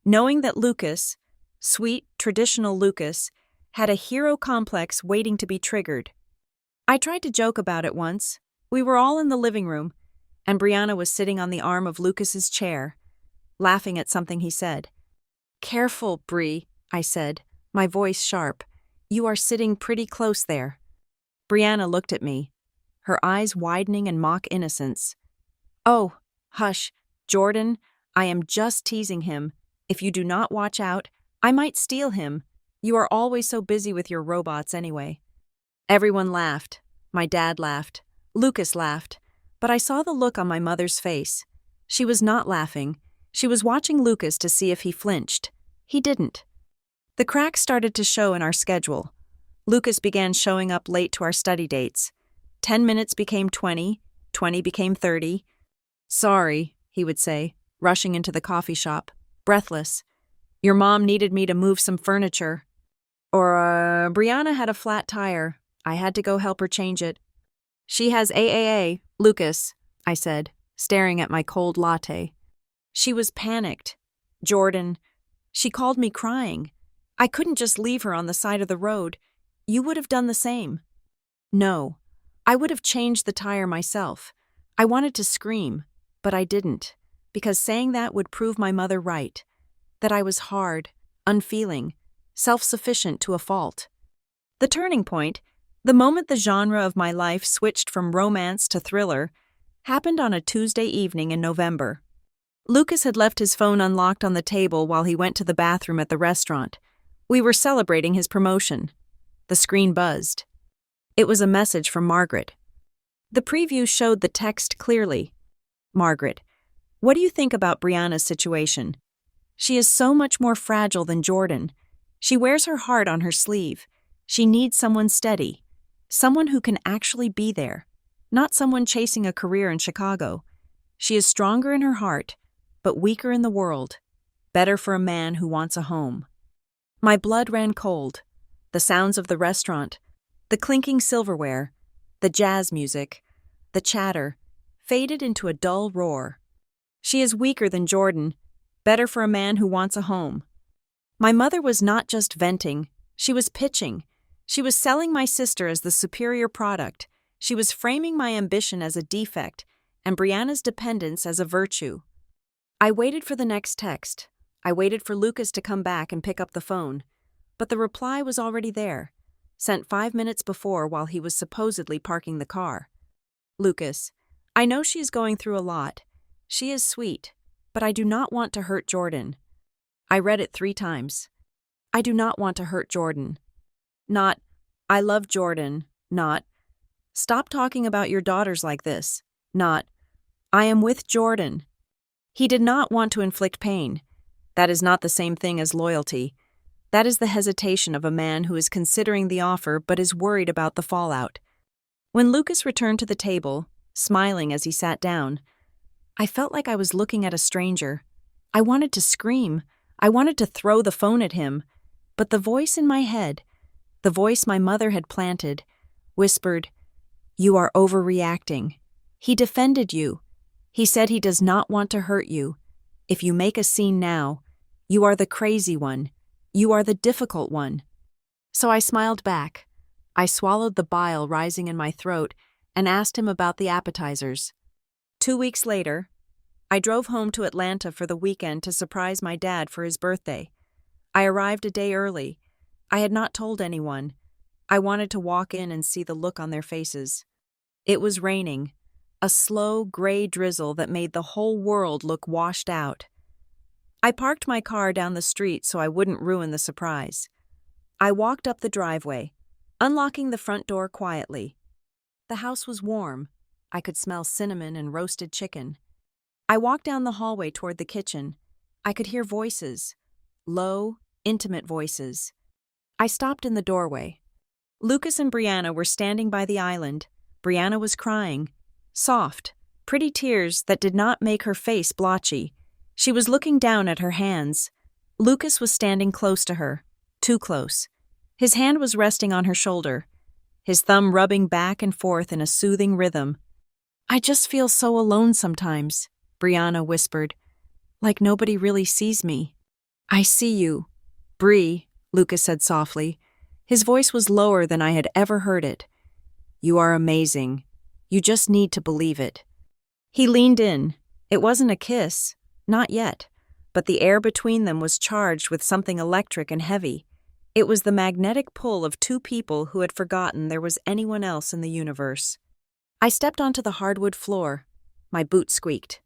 knowing that Lucas, sweet, traditional Lucas, had a hero complex waiting to be triggered. I tried to joke about it once. We were all in the living room, and Brianna was sitting on the arm of Lucas's chair, laughing at something he said. "Careful, Bri," I said, my voice sharp. "You are sitting pretty close there." Brianna looked at me, her eyes widening in mock innocence. "Oh, hush, Jordan, I am just teasing him. If you do not watch out, I might steal him. You are always so busy with your robots anyway." Everyone laughed. My dad laughed. Lucas laughed. But I saw the look on my mother's face. She was not laughing. She was watching Lucas to see if he flinched. He didn't. The cracks started to show in our schedule. Lucas began showing up late to our study dates. 10 minutes became 20, 20 became 30. "Sorry," he would say, rushing into the coffee shop, breathless. "Your mom needed me to move some furniture." Or, "Brianna had a flat tire. I had to go help her change it." "She has AAA, Lucas," I said, staring at my cold latte. She was panicked. "Jordan." She called me crying. "I couldn't just leave her on the side of the road. You would have done the same." "No. I would have changed the tire myself." I wanted to scream, but I didn't, because saying that would prove my mother right, that I was hard, unfeeling, self-sufficient to a fault. The turning point, the moment the genre of my life switched from romance to thriller, happened on a Tuesday evening in November. Lucas had left his phone unlocked on the table while he went to the bathroom at the restaurant. We were celebrating his promotion. The screen buzzed. It was a message from Margaret. The preview showed the text clearly. "Margaret, what do you think about Brianna's situation? She is so much more fragile than Jordan. She wears her heart on her sleeve. She needs someone steady, someone who can actually be there, not someone chasing a career in Chicago. She is stronger in her heart, but weaker in the world. Better for a man who wants a home." My blood ran cold. The sounds of the restaurant, the clinking silverware, the jazz music, the chatter, faded into a dull roar. She is weaker than Jordan, better for a man who wants a home. My mother was not just venting, she was pitching. She was selling my sister as the superior product. She was framing my ambition as a defect and Brianna's dependence as a virtue. I waited for the next text. I waited for Lucas to come back and pick up the phone. But the reply was already there, sent 5 minutes before while he was supposedly parking the car. "Lucas, I know she is going through a lot. She is sweet, but I do not want to hurt Jordan." I read it 3 times. "I do not want to hurt Jordan." Not, "I love Jordan." Not, "Stop talking about your daughters like this." Not, "I am with Jordan." He did not want to inflict pain. That is not the same thing as loyalty. That is the hesitation of a man who is considering the offer but is worried about the fallout. When Lucas returned to the table, smiling as he sat down, I felt like I was looking at a stranger. I wanted to scream. I wanted to throw the phone at him. But the voice in my head, the voice my mother had planted, whispered, "You are overreacting. He defended you. He said he does not want to hurt you. If you make a scene now, you are the crazy one. You are the difficult one." So I smiled back. I swallowed the bile rising in my throat and asked him about the appetizers. 2 weeks later, I drove home to Atlanta for the weekend to surprise my dad for his birthday. I arrived a day early. I had not told anyone. I wanted to walk in and see the look on their faces. It was raining, a slow, gray drizzle that made the whole world look washed out. I parked my car down the street so I wouldn't ruin the surprise. I walked up the driveway, unlocking the front door quietly. The house was warm. I could smell cinnamon and roasted chicken. I walked down the hallway toward the kitchen. I could hear voices, low, intimate voices. I stopped in the doorway. Lucas and Brianna were standing by the island. Brianna was crying, soft, pretty tears that did not make her face blotchy. She was looking down at her hands. Lucas was standing close to her, too close. His hand was resting on her shoulder, his thumb rubbing back and forth in a soothing rhythm. "I just feel so alone sometimes," Brianna whispered, "like nobody really sees me." I see you. Bree, Lucas said softly. His voice was lower than I had ever heard it. You are amazing. You just need to believe it. He leaned in. It wasn't a kiss. Not yet. But the air between them was charged with something electric and heavy. It was the magnetic pull of two people who had forgotten there was anyone else in the universe. I stepped onto the hardwood floor. My boot squeaked.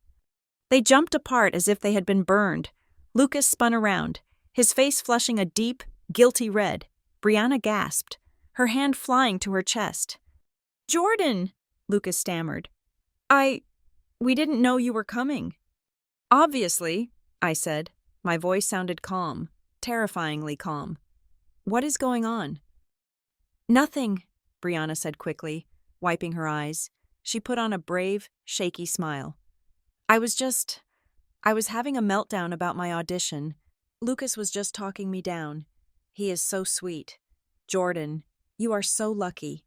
They jumped apart as if they had been burned. Lucas spun around, his face flushing a deep, guilty red. Brianna gasped, her hand flying to her chest. Jordan, Lucas stammered. We didn't know you were coming. Obviously, I said. My voice sounded calm, terrifyingly calm. What is going on? Nothing, Brianna said quickly, wiping her eyes. She put on a brave, shaky smile. I was having a meltdown about my audition. Lucas was just talking me down. He is so sweet. Jordan, you are so lucky.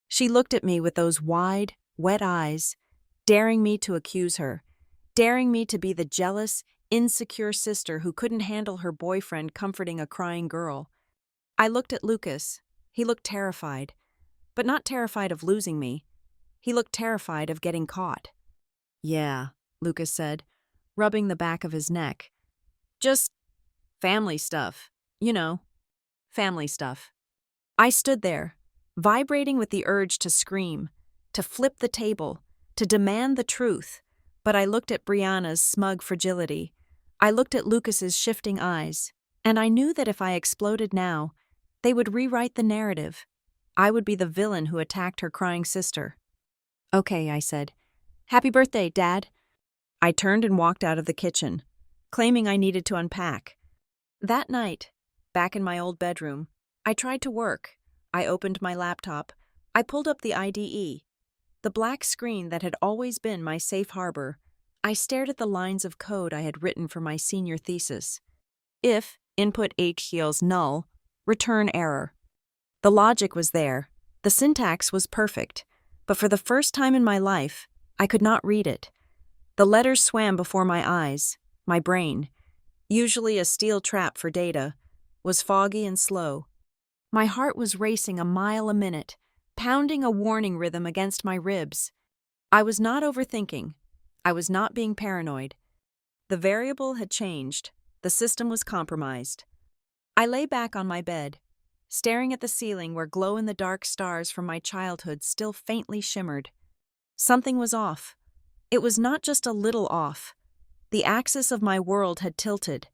She looked at me with those wide, wet eyes, daring me to accuse her, daring me to be the jealous, insecure sister who couldn't handle her boyfriend comforting a crying girl. I looked at Lucas. He looked terrified, but not terrified of losing me. He looked terrified of getting caught. Yeah, Lucas said, rubbing the back of his neck. Just family stuff, you know, family stuff. I stood there, vibrating with the urge to scream, to flip the table, to demand the truth, but I looked at Brianna's smug fragility. I looked at Lucas's shifting eyes, and I knew that if I exploded now, they would rewrite the narrative. I would be the villain who attacked her crying sister. Okay, I said. Happy birthday, Dad. I turned and walked out of the kitchen, claiming I needed to unpack. That night, back in my old bedroom, I tried to work. I opened my laptop. I pulled up the IDE, the black screen that had always been my safe harbor. I stared at the lines of code I had written for my senior thesis. If input H yields null, return error. The logic was there. The syntax was perfect. But for the first time in my life, I could not read it. The letters swam before my eyes. My brain, usually a steel trap for data, was foggy and slow. My heart was racing a mile a minute, pounding a warning rhythm against my ribs. I was not overthinking. I was not being paranoid. The variable had changed. The system was compromised. I lay back on my bed, staring at the ceiling where glow-in-the-dark stars from my childhood still faintly shimmered. Something was off. It was not just a little off. The axis of my world had tilted,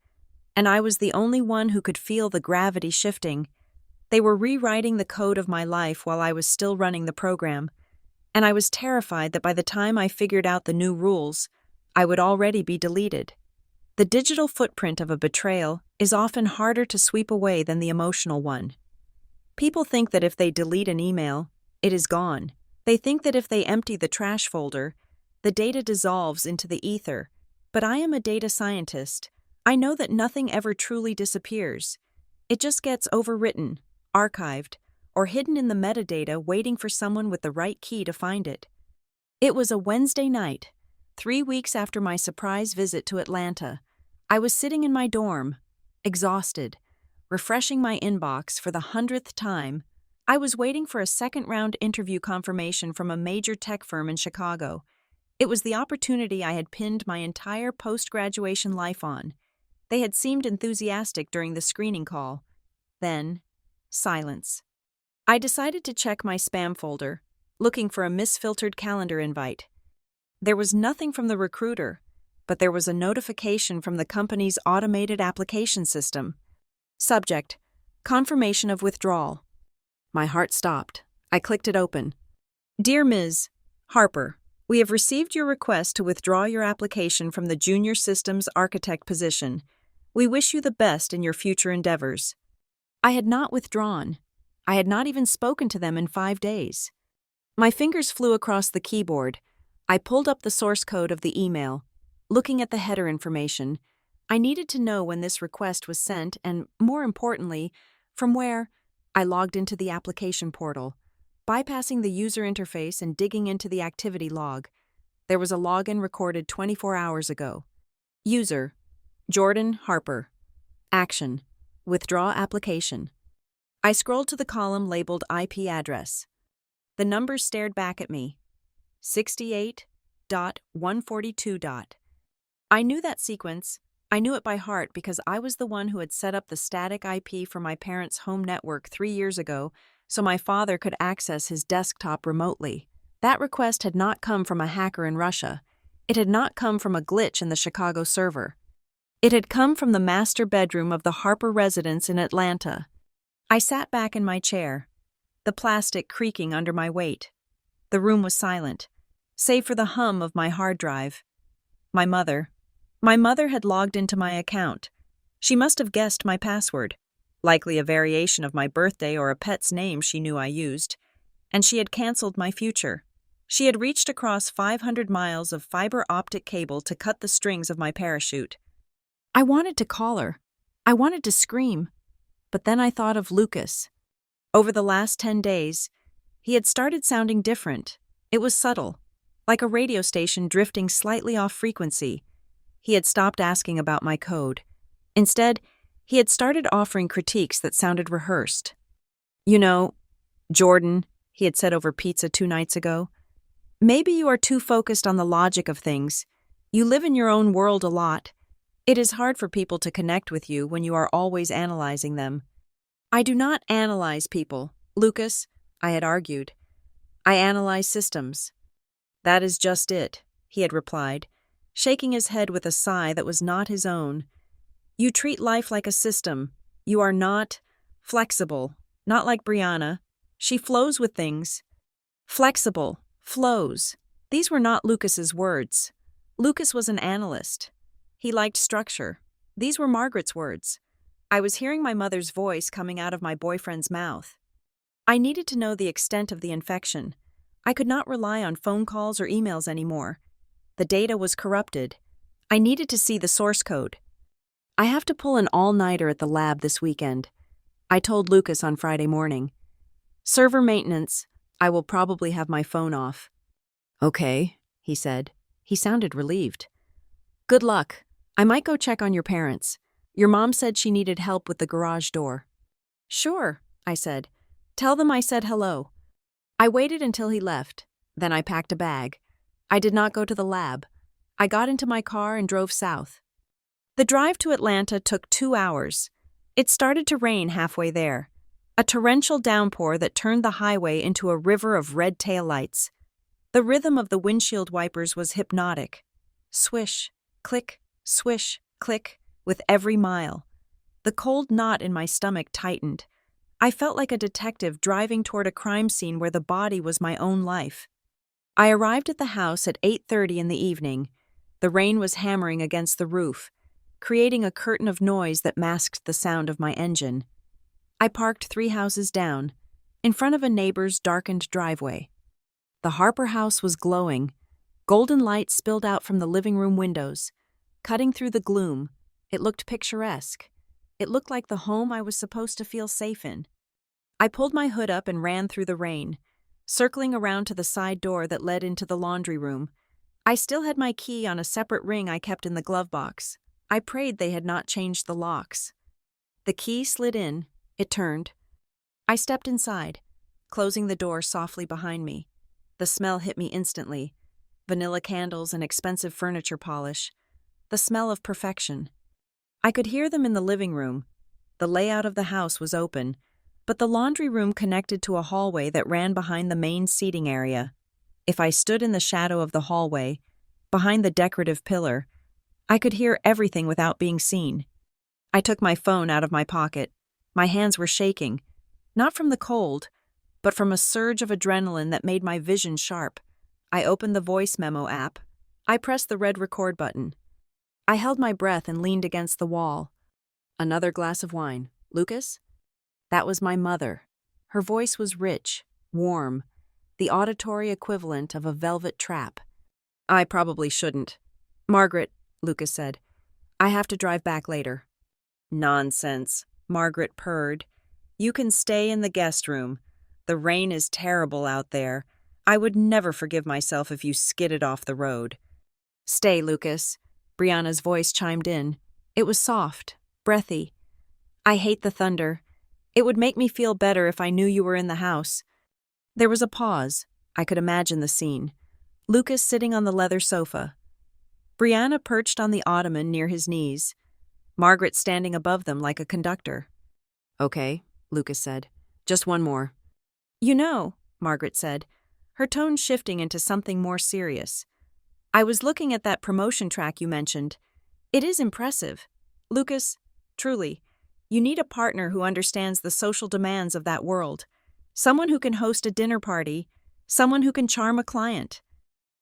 and I was the only one who could feel the gravity shifting. They were rewriting the code of my life while I was still running the program, and I was terrified that by the time I figured out the new rules, I would already be deleted. The digital footprint of a betrayal is often harder to sweep away than the emotional one. People think that if they delete an email, it is gone. They think that if they empty the trash folder, the data dissolves into the ether. But I am a data scientist. I know that nothing ever truly disappears. It just gets overwritten, archived, or hidden in the metadata waiting for someone with the right key to find it. It was a Wednesday night, 3 weeks after my surprise visit to Atlanta. I was sitting in my dorm, exhausted, refreshing my inbox for the 100th time. I was waiting for a second-round interview confirmation from a major tech firm in Chicago. It was the opportunity I had pinned my entire post-graduation life on. They had seemed enthusiastic during the screening call. Then, silence. I decided to check my spam folder, looking for a misfiltered calendar invite. There was nothing from the recruiter, but there was a notification from the company's automated application system. Subject: confirmation of withdrawal. My heart stopped. I clicked it open. Dear Ms. Harper, we have received your request to withdraw your application from the Junior Systems Architect position. We wish you the best in your future endeavors. I had not withdrawn. I had not even spoken to them in 5 days. My fingers flew across the keyboard. I pulled up the source code of the email, looking at the header information. I needed to know when this request was sent and, more importantly, from where. I logged into the application portal, bypassing the user interface and digging into the activity log. There was a login recorded 24 hours ago. User: Jordan Harper. Action. Withdraw application. I scrolled to the column labeled IP address. The numbers stared back at me. 68.142. I knew that sequence. I knew it by heart because I was the one who had set up the static IP for my parents' home network 3 years ago so my father could access his desktop remotely. That request had not come from a hacker in Russia. It had not come from a glitch in the Chicago server. It had come from the master bedroom of the Harper residence in Atlanta. I sat back in my chair, the plastic creaking under my weight. The room was silent, save for the hum of my hard drive. My mother had logged into my account. She must have guessed my password, likely a variation of my birthday or a pet's name she knew I used, and she had canceled my future. She had reached across 500 miles of fiber optic cable to cut the strings of my parachute. I wanted to call her. I wanted to scream. But then I thought of Lucas. Over the last 10 days, he had started sounding different. It was subtle, like a radio station drifting slightly off frequency. He had stopped asking about my code. Instead, he had started offering critiques that sounded rehearsed. "You know, Jordan," he had said over pizza 2 nights ago, "maybe you are too focused on the logic of things. You live in your own world a lot. It is hard for people to connect with you when you are always analyzing them." "I do not analyze people, Lucas," I had argued. "I analyze systems." "That is just it," he had replied, shaking his head with a sigh that was not his own. "You treat life like a system. You are not flexible, not like Brianna. She flows with things." Flexible, flows. These were not Lucas's words. Lucas was an analyst. He liked structure. These were Margaret's words. I was hearing my mother's voice coming out of my boyfriend's mouth. I needed to know the extent of the infection. I could not rely on phone calls or emails anymore. The data was corrupted. I needed to see the source code. "I have to pull an all-nighter at the lab this weekend," I told Lucas on Friday morning. "Server maintenance. I will probably have my phone off." "Okay," he said. He sounded relieved. "Good luck. I might go check on your parents. Your mom said she needed help with the garage door." "Sure," I said. "Tell them I said hello." I waited until he left. Then I packed a bag. I did not go to the lab. I got into my car and drove south. The drive to Atlanta took 2 hours. It started to rain halfway there. A torrential downpour that turned the highway into a river of red taillights. The rhythm of the windshield wipers was hypnotic. Swish, click, swish, click, with every mile. The cold knot in my stomach tightened. I felt like a detective driving toward a crime scene where the body was my own life. I arrived at the house at 8:30 in the evening. The rain was hammering against the roof, creating a curtain of noise that masked the sound of my engine. I parked 3 houses down, in front of a neighbor's darkened driveway. The Harper house was glowing. Golden light spilled out from the living room windows. Cutting through the gloom, it looked picturesque. It looked like the home I was supposed to feel safe in. I pulled my hood up and ran through the rain, circling around to the side door that led into the laundry room. I still had my key on a separate ring I kept in the glove box. I prayed they had not changed the locks. The key slid in. It turned. I stepped inside, closing the door softly behind me. The smell hit me instantly. Vanilla candles and expensive furniture polish. The smell of perfection. I could hear them in the living room. The layout of the house was open, but the laundry room connected to a hallway that ran behind the main seating area. If I stood in the shadow of the hallway, behind the decorative pillar, I could hear everything without being seen. I took my phone out of my pocket. My hands were shaking, not from the cold, but from a surge of adrenaline that made my vision sharp. I opened the voice memo app. I pressed the red record button. I held my breath and leaned against the wall. "Another glass of wine, Lucas?" That was my mother. Her voice was rich, warm, the auditory equivalent of a velvet trap. "I probably shouldn't." "Margaret," Lucas said, "I have to drive back later." "Nonsense," Margaret purred. "You can stay in the guest room. The rain is terrible out there. I would never forgive myself if you skidded off the road." "Stay, Lucas." Brianna's voice chimed in. It was soft, breathy. I hate the thunder. It would make me feel better if I knew you were in the house. There was a pause. I could imagine the scene. Lucas sitting on the leather sofa. Brianna perched on the ottoman near his knees. Margaret standing above them like a conductor. Okay, Lucas said. Just one more. You know, Margaret said, her tone shifting into something more serious. I was looking at that promotion track you mentioned. It is impressive. Lucas, truly, you need a partner who understands the social demands of that world. Someone who can host a dinner party. Someone who can charm a client.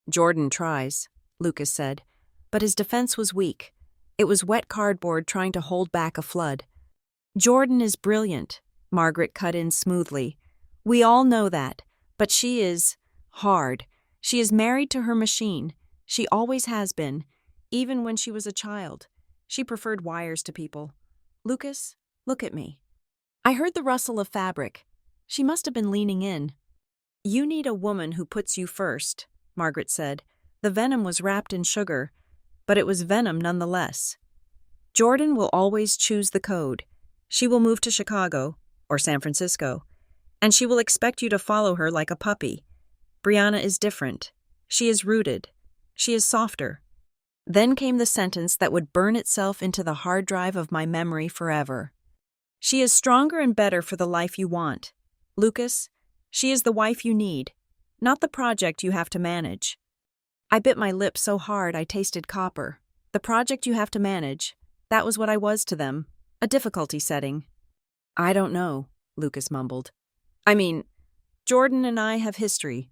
Jordan tries, Lucas said, but his defense was weak. It was wet cardboard trying to hold back a flood. Jordan is brilliant, Margaret cut in smoothly. We all know that, but she is hard. She is married to her machine. She always has been, even when she was a child. She preferred wires to people. Lucas, look at me. I heard the rustle of fabric. She must have been leaning in. You need a woman who puts you first, Margaret said. The venom was wrapped in sugar, but it was venom nonetheless. Jordan will always choose the code. She will move to Chicago, or San Francisco, and she will expect you to follow her like a puppy. Brianna is different. She is rooted. She is softer. Then came the sentence that would burn itself into the hard drive of my memory forever. She is stronger and better for the life you want. Lucas, she is the wife you need, not the project you have to manage. I bit my lip so hard I tasted copper. The project you have to manage, that was what I was to them, a difficulty setting. I don't know, Lucas mumbled. I mean, Jordan and I have history.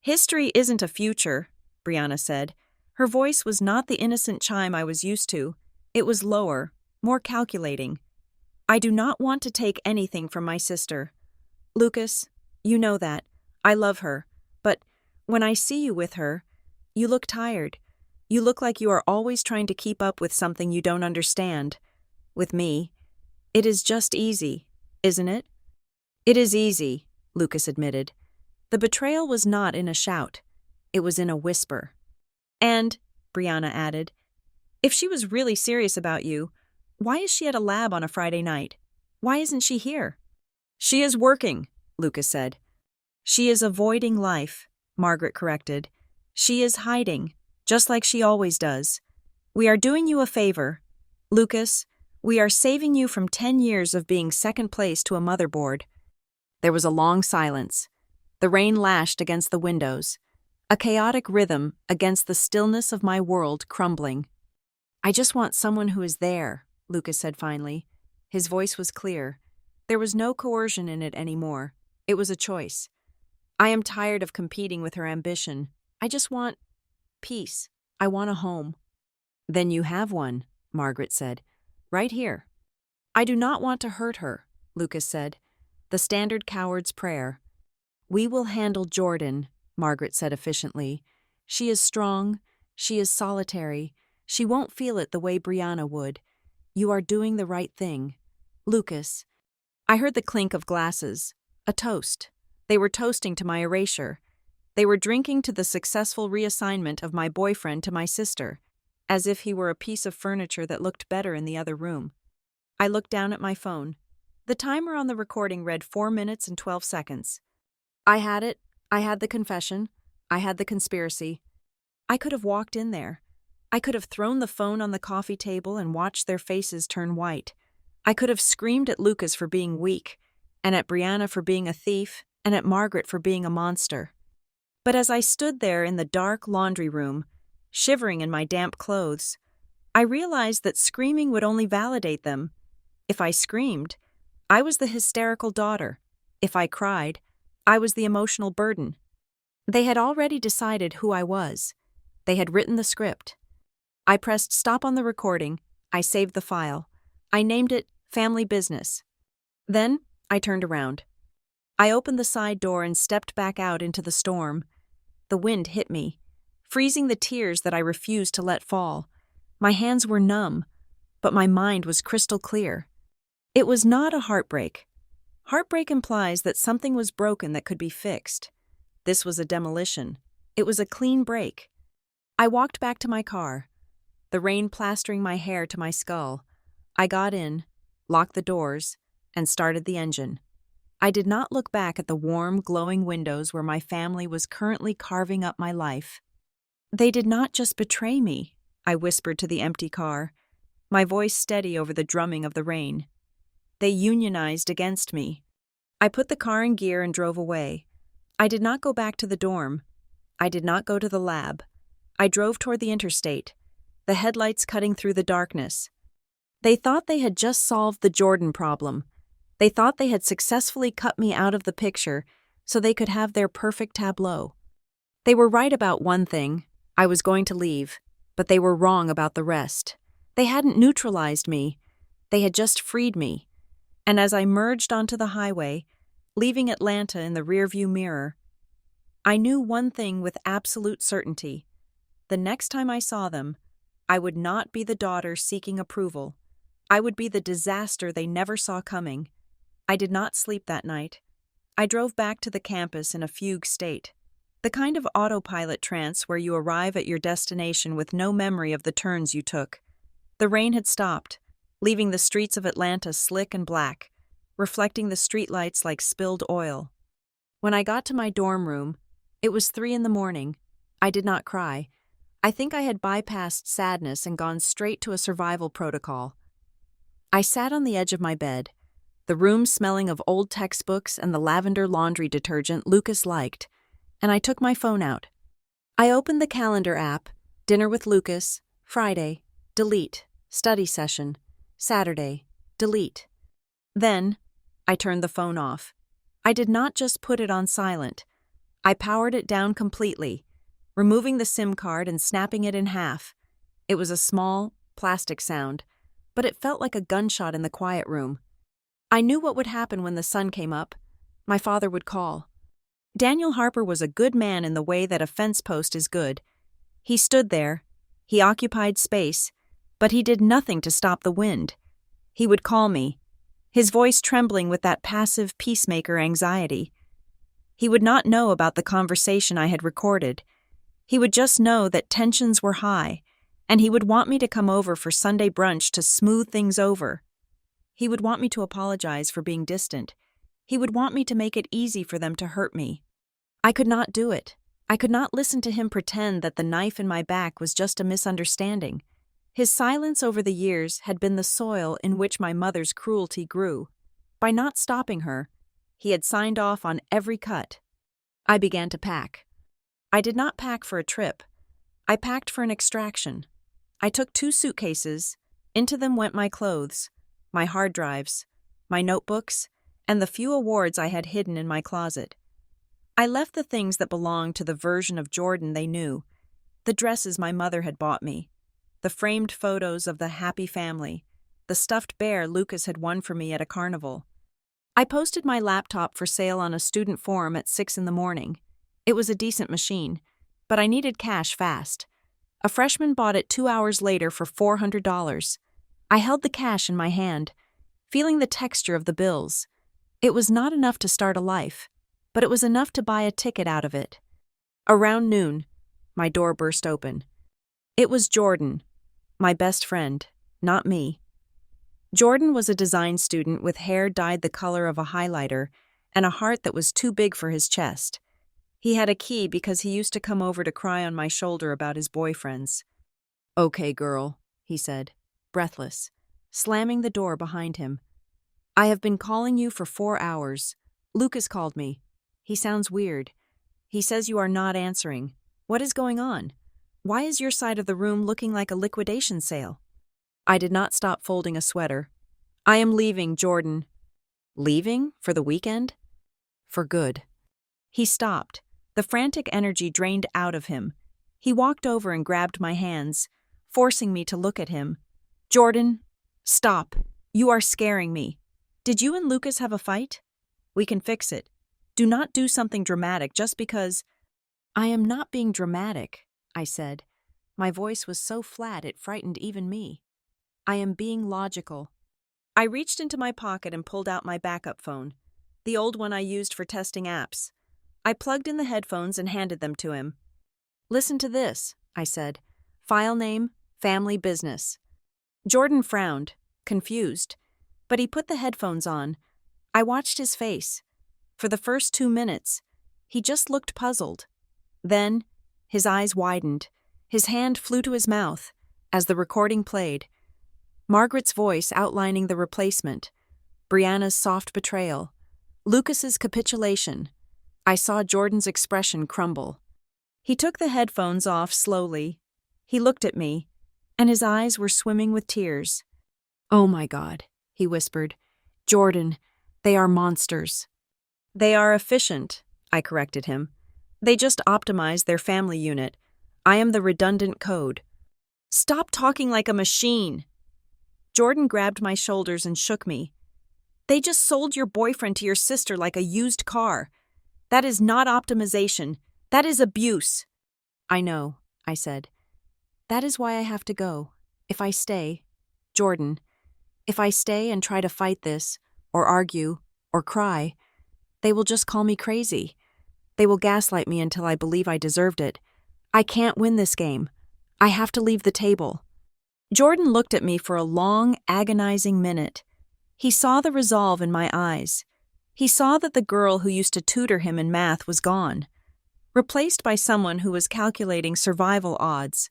History isn't a future, Brianna said. Her voice was not the innocent chime I was used to. It was lower, more calculating. I do not want to take anything from my sister. Lucas, you know that. I love her. But when I see you with her, you look tired. You look like you are always trying to keep up with something you don't understand. With me, it is just easy, isn't it? It is easy, Lucas admitted. The betrayal was not in a shout. It was in a whisper. And, Brianna added, if she was really serious about you, why is she at a lab on a Friday night? Why isn't she here? She is working, Lucas said. She is avoiding life, Margaret corrected. She is hiding, just like she always does. We are doing you a favor. Lucas, we are saving you from 10 years of being second place to a motherboard. There was a long silence. The rain lashed against the windows, a chaotic rhythm against the stillness of my world crumbling. I just want someone who is there, Lucas said finally. His voice was clear. There was no coercion in it anymore. It was a choice. I am tired of competing with her ambition. I just want peace. I want a home. Then you have one, Margaret said. Right here. I do not want to hurt her, Lucas said. The standard coward's prayer. We will handle Jordan, Margaret said efficiently. She is strong. She is solitary. She won't feel it the way Brianna would. You are doing the right thing. Lucas. I heard the clink of glasses. A toast. They were toasting to my erasure. They were drinking to the successful reassignment of my boyfriend to my sister, as if he were a piece of furniture that looked better in the other room. I looked down at my phone. The timer on the recording read 4 minutes and 12 seconds. I had it. I had the confession. I had the conspiracy. I could have walked in there. I could have thrown the phone on the coffee table and watched their faces turn white. I could have screamed at Lucas for being weak, and at Brianna for being a thief, and at Margaret for being a monster. But as I stood there in the dark laundry room, shivering in my damp clothes, I realized that screaming would only validate them. If I screamed, I was the hysterical daughter. If I cried, I was the emotional burden. They had already decided who I was. They had written the script. I pressed stop on the recording. I saved the file. I named it Family Business. Then I turned around. I opened the side door and stepped back out into the storm. The wind hit me, freezing the tears that I refused to let fall. My hands were numb, but my mind was crystal clear. It was not a heartbreak. Heartbreak implies that something was broken that could be fixed. This was a demolition. It was a clean break. I walked back to my car, the rain plastering my hair to my skull. I got in. locked the doors, and started the engine. I did not look back at the warm, glowing windows where my family was currently carving up my life. They did not just betray me, I whispered to the empty car, my voice steady over the drumming of the rain. They unionized against me. I put the car in gear and drove away. I did not go back to the dorm. I did not go to the lab. I drove toward the interstate, the headlights cutting through the darkness. They thought they had just solved the Jordan problem. They thought they had successfully cut me out of the picture so they could have their perfect tableau. They were right about one thing. I was going to leave, but they were wrong about the rest. They hadn't neutralized me. They had just freed me. And as I merged onto the highway, leaving Atlanta in the rearview mirror, I knew one thing with absolute certainty. The next time I saw them, I would not be the daughter seeking approval. I would be the disaster they never saw coming. I did not sleep that night. I drove back to the campus in a fugue state, the kind of autopilot trance where you arrive at your destination with no memory of the turns you took. The rain had stopped, leaving the streets of Atlanta slick and black, reflecting the streetlights like spilled oil. When I got to my dorm room, it was 3 a.m. I did not cry. I think I had bypassed sadness and gone straight to a survival protocol. I sat on the edge of my bed, the room smelling of old textbooks and the lavender laundry detergent Lucas liked, and I took my phone out. I opened the calendar app, dinner with Lucas, Friday, delete, study session, Saturday, delete. Then, I turned the phone off. I did not just put it on silent. I powered it down completely, removing the SIM card and snapping it in half. It was a small, plastic sound, but it felt like a gunshot in the quiet room. I knew what would happen when the sun came up. My father would call. Daniel Harper was a good man in the way that a fence post is good. He stood there. He occupied space, but he did nothing to stop the wind. He would call me, his voice trembling with that passive peacemaker anxiety. He would not know about the conversation I had recorded. He would just know that tensions were high, and he would want me to come over for Sunday brunch to smooth things over. He would want me to apologize for being distant. He would want me to make it easy for them to hurt me. I could not do it. I could not listen to him pretend that the knife in my back was just a misunderstanding. His silence over the years had been the soil in which my mother's cruelty grew. By not stopping her, he had signed off on every cut. I began to pack. I did not pack for a trip. I packed for an extraction. I took 2 suitcases. Into them went my clothes, my hard drives, my notebooks, and the few awards I had hidden in my closet. I left the things that belonged to the version of Jordan they knew, the dresses my mother had bought me, the framed photos of the happy family, the stuffed bear Lucas had won for me at a carnival. I posted my laptop for sale on a student forum at 6 a.m. It was a decent machine, but I needed cash fast. A freshman bought it 2 hours later for $400. I held the cash in my hand, feeling the texture of the bills. It was not enough to start a life, but it was enough to buy a ticket out of it. Around noon, my door burst open. It was Jordan, my best friend, not me. Jordan was a design student with hair dyed the color of a highlighter and a heart that was too big for his chest. He had a key because he used to come over to cry on my shoulder about his boyfriends. "Okay, girl," he said, breathless, slamming the door behind him. "I have been calling you for 4 hours. Lucas called me. He sounds weird. He says you are not answering. What is going on? Why is your side of the room looking like a liquidation sale?" I did not stop folding a sweater. "I am leaving, Jordan." "Leaving? For the weekend?" "For good." He stopped. The frantic energy drained out of him. He walked over and grabbed my hands, forcing me to look at him. "Jordan, stop. You are scaring me. Did you and Lucas have a fight? We can fix it. Do not do something dramatic just because—" "I am not being dramatic," I said. My voice was so flat it frightened even me. "I am being logical." I reached into my pocket and pulled out my backup phone, the old one I used for testing apps. I plugged in the headphones and handed them to him. "Listen to this," I said. "File name, family business." Jordan frowned, confused. But he put the headphones on. I watched his face. For the first 2 minutes, he just looked puzzled. Then, his eyes widened. His hand flew to his mouth as the recording played. Margaret's voice outlining the replacement. Brianna's soft betrayal. Lucas's capitulation. I saw Jordan's expression crumble. He took the headphones off slowly. He looked at me, and his eyes were swimming with tears. "Oh my God," he whispered. "Jordan, they are monsters." "They are efficient," I corrected him. "They just optimize their family unit. I am the redundant code." "Stop talking like a machine." Jordan grabbed my shoulders and shook me. "They just sold your boyfriend to your sister like a used car. That is not optimization. That is abuse." "I know," I said. "That is why I have to go. If I stay, Jordan, if I stay and try to fight this, or argue, or cry, they will just call me crazy. They will gaslight me until I believe I deserved it. I can't win this game. I have to leave the table." Jordan looked at me for a long, agonizing minute. He saw the resolve in my eyes. He saw that the girl who used to tutor him in math was gone, replaced by someone who was calculating survival odds.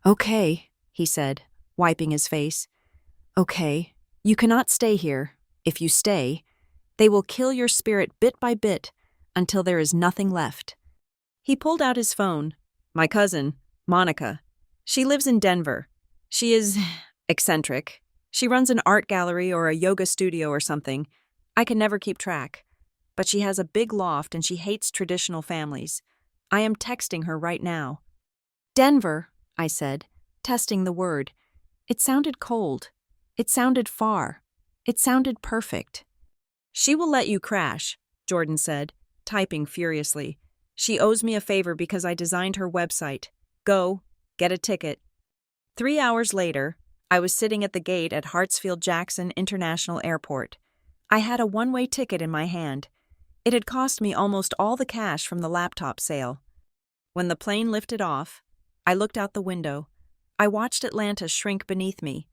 "Okay," he said, wiping his face. "Okay, you cannot stay here. If you stay, they will kill your spirit bit by bit until there is nothing left." He pulled out his phone. "My cousin, Monica. She lives in Denver. She is eccentric. She runs an art gallery or a yoga studio or something. I can never keep track. But she has a big loft and she hates traditional families. I am texting her right now." "Denver," I said, testing the word. It sounded cold. It sounded far. It sounded perfect. "She will let you crash," Jordan said, typing furiously. "She owes me a favor because I designed her website. Go, get a ticket." 3 hours later, I was sitting at the gate at Hartsfield-Jackson International Airport. I had a one-way ticket in my hand. It had cost me almost all the cash from the laptop sale. When the plane lifted off, I looked out the window. I watched Atlanta shrink beneath me.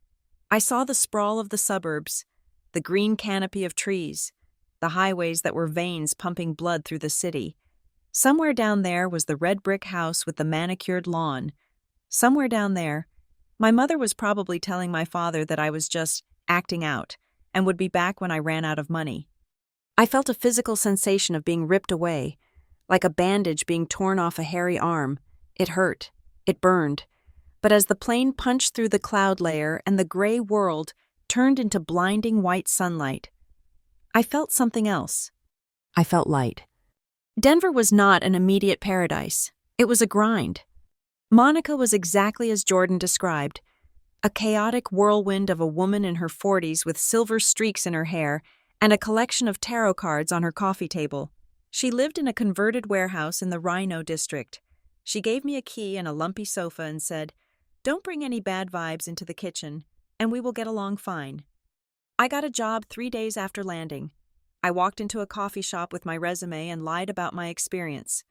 I saw the sprawl of the suburbs, the green canopy of trees, the highways that were veins pumping blood through the city. Somewhere down there was the red brick house with the manicured lawn. Somewhere down there, my mother was probably telling my father that I was just acting out and would be back when I ran out of money. I felt a physical sensation of being ripped away, like a bandage being torn off a hairy arm. It hurt. It burned. But as the plane punched through the cloud layer and the gray world turned into blinding white sunlight, I felt something else. I felt light. Denver was not an immediate paradise. It was a grind. Monica was exactly as Jordan described, a chaotic whirlwind of a woman in her 40s with silver streaks in her hair and a collection of tarot cards on her coffee table. She lived in a converted warehouse in the Rhino district. She gave me a key and a lumpy sofa and said, "Don't bring any bad vibes into the kitchen, and we will get along fine." I got a job 3 days after landing. I walked into a coffee shop with my resume and lied about my experience.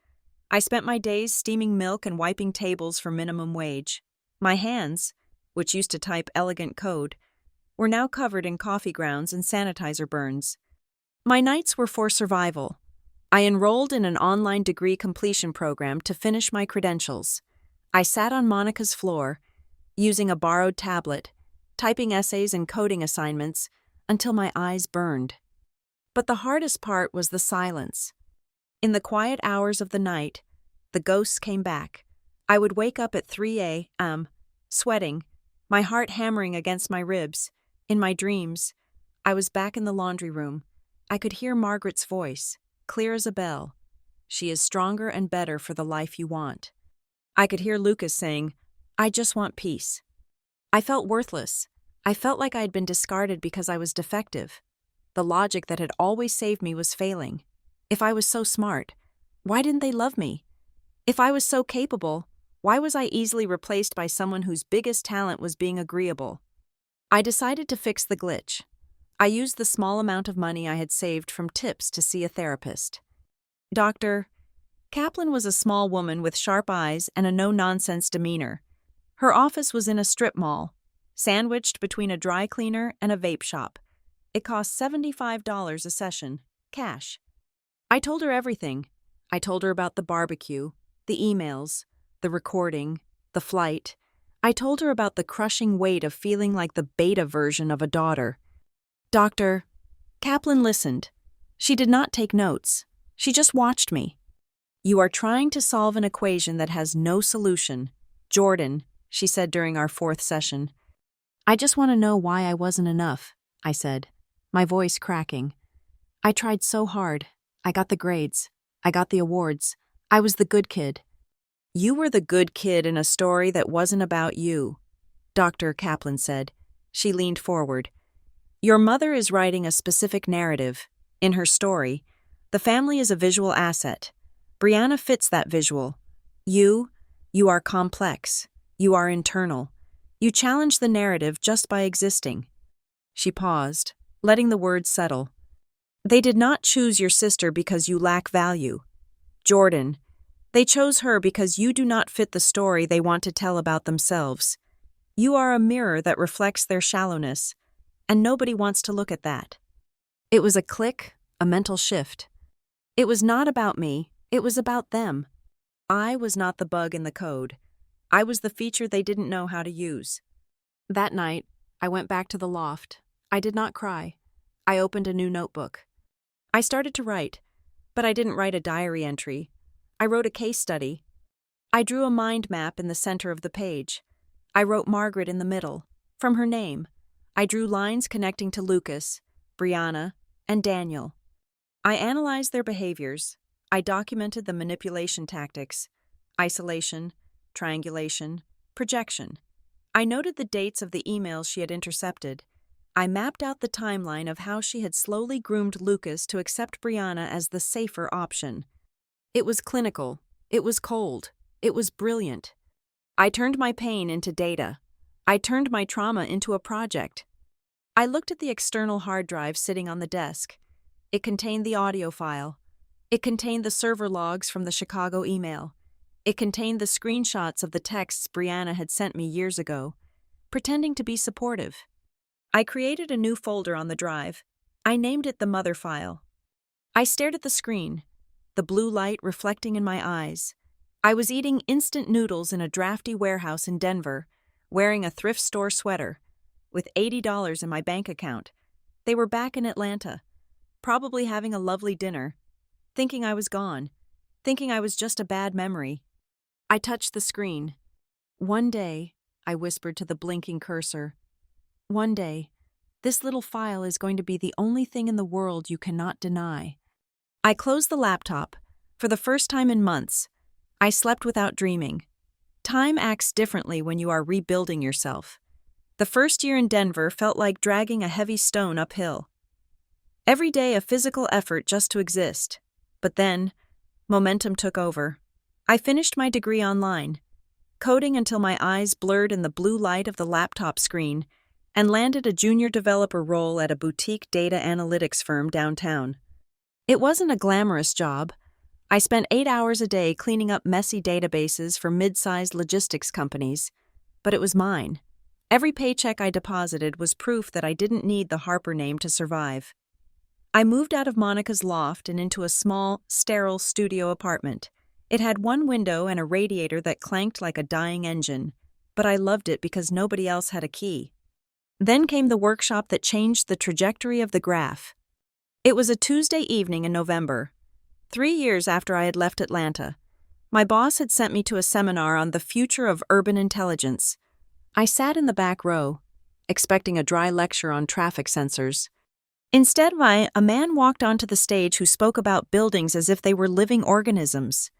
I spent my days steaming milk and wiping tables for minimum wage. My hands, which used to type elegant code, were now covered in coffee grounds and sanitizer burns. My nights were for survival. I enrolled in an online degree completion program to finish my credentials. I sat on Monica's floor, using a borrowed tablet, typing essays and coding assignments until my eyes burned. But the hardest part was the silence. In the quiet hours of the night, the ghosts came back. I would wake up at 3 a.m., sweating, my heart hammering against my ribs. In my dreams, I was back in the laundry room. I could hear Margaret's voice, clear as a bell. "She is stronger and better for the life you want." I could hear Lucas saying, "I just want peace." I felt worthless. I felt like I had been discarded because I was defective. The logic that had always saved me was failing. If I was so smart, why didn't they love me? If I was so capable, why was I easily replaced by someone whose biggest talent was being agreeable? I decided to fix the glitch. I used the small amount of money I had saved from tips to see a therapist. Dr. Kaplan was a small woman with sharp eyes and a no-nonsense demeanor. Her office was in a strip mall, sandwiched between a dry cleaner and a vape shop. It cost $75 a session, cash. I told her everything. I told her about the barbecue, the emails, the recording, the flight. I told her about the crushing weight of feeling like the beta version of a daughter. Dr. Kaplan listened. She did not take notes. She just watched me. You are trying to solve an equation that has no solution. Jordan, she said during our 4th session. I just want to know why I wasn't enough, I said, my voice cracking. I tried so hard. I got the grades. I got the awards. I was the good kid. You were the good kid in a story that wasn't about you, Dr. Kaplan said. She leaned forward. Your mother is writing a specific narrative. In her story, the family is a visual asset. Brianna fits that visual. You are complex. You are internal. You challenge the narrative just by existing. She paused, letting the words settle. They did not choose your sister because you lack value. Jordan, they chose her because you do not fit the story they want to tell about themselves. You are a mirror that reflects their shallowness, and nobody wants to look at that. It was a click, a mental shift. It was not about me, it was about them. I was not the bug in the code. I was the feature they didn't know how to use. That night, I went back to the loft. I did not cry. I opened a new notebook. I started to write, but I didn't write a diary entry. I wrote a case study. I drew a mind map in the center of the page. I wrote Margaret in the middle, from her name. I drew lines connecting to Lucas, Brianna, and Daniel. I analyzed their behaviors. I documented the manipulation tactics, isolation, triangulation, projection. I noted the dates of the emails she had intercepted. I mapped out the timeline of how she had slowly groomed Lucas to accept Brianna as the safer option. It was clinical. It was cold. It was brilliant. I turned my pain into data. I turned my trauma into a project. I looked at the external hard drive sitting on the desk. It contained the audio file. It contained the server logs from the Chicago email. It contained the screenshots of the texts Brianna had sent me years ago, pretending to be supportive. I created a new folder on the drive. I named it the Mother File. I stared at the screen, the blue light reflecting in my eyes. I was eating instant noodles in a drafty warehouse in Denver, wearing a thrift store sweater, with $80 in my bank account. They were back in Atlanta, probably having a lovely dinner, thinking I was gone, thinking I was just a bad memory. I touched the screen. One day, I whispered to the blinking cursor, one day, this little file is going to be the only thing in the world you cannot deny. I closed the laptop. For the first time in months, I slept without dreaming. Time acts differently when you are rebuilding yourself. The first year in Denver felt like dragging a heavy stone uphill. Every day a physical effort just to exist. But then, momentum took over. I finished my degree online, coding until my eyes blurred in the blue light of the laptop screen, and landed a junior developer role at a boutique data analytics firm downtown. It wasn't a glamorous job. I spent 8 hours a day cleaning up messy databases for mid-sized logistics companies, but it was mine. Every paycheck I deposited was proof that I didn't need the Harper name to survive. I moved out of Monica's loft and into a small, sterile studio apartment. It had one window and a radiator that clanked like a dying engine, but I loved it because nobody else had a key. Then came the workshop that changed the trajectory of the graph. It was a Tuesday evening in November, 3 years after I had left Atlanta. My boss had sent me to a seminar on the future of urban intelligence. I sat in the back row, expecting a dry lecture on traffic sensors. Instead, a man walked onto the stage who spoke about buildings as if they were living organisms.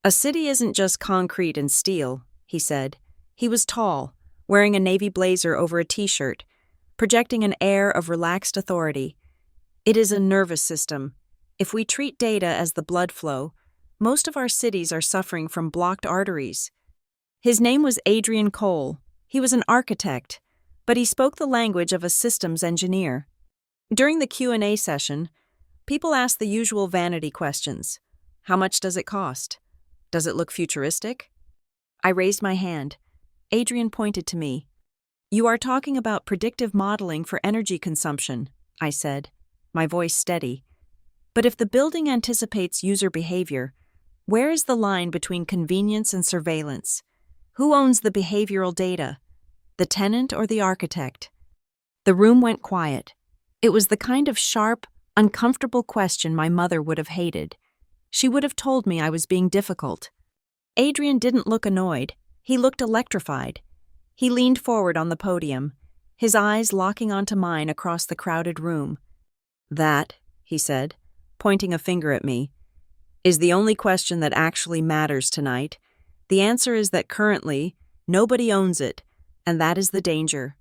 A city isn't just concrete and steel, he said. He was tall, wearing a navy blazer over a t-shirt, projecting an air of relaxed authority. It is a nervous system. If we treat data as the blood flow, most of our cities are suffering from blocked arteries. His name was Adrian Cole. He was an architect, but he spoke the language of a systems engineer. During the Q&A session, people asked the usual vanity questions. How much does it cost? Does it look futuristic? I raised my hand. Adrian pointed to me. You are talking about predictive modeling for energy consumption, I said, my voice steady. But if the building anticipates user behavior, where is the line between convenience and surveillance? Who owns the behavioral data? The tenant or the architect? The room went quiet. It was the kind of sharp, uncomfortable question my mother would have hated. She would have told me I was being difficult. Adrian didn't look annoyed. He looked electrified. He leaned forward on the podium, his eyes locking onto mine across the crowded room. "That," he said, pointing a finger at me, "is the only question that actually matters tonight. The answer is that currently, nobody owns it, and that is the danger.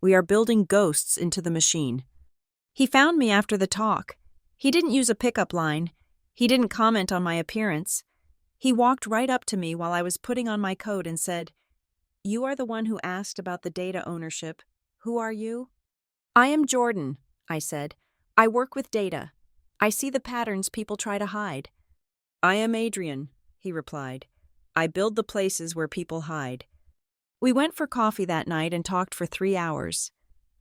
We are building ghosts into the machine." He found me after the talk. He didn't use a pickup line. He didn't comment on my appearance. He walked right up to me while I was putting on my coat and said, "You are the one who asked about the data ownership. Who are you?" "I am Jordan," I said. "I work with data. I see the patterns people try to hide." "I am Adrian," he replied. "I build the places where people hide." We went for coffee that night and talked for 3 hours.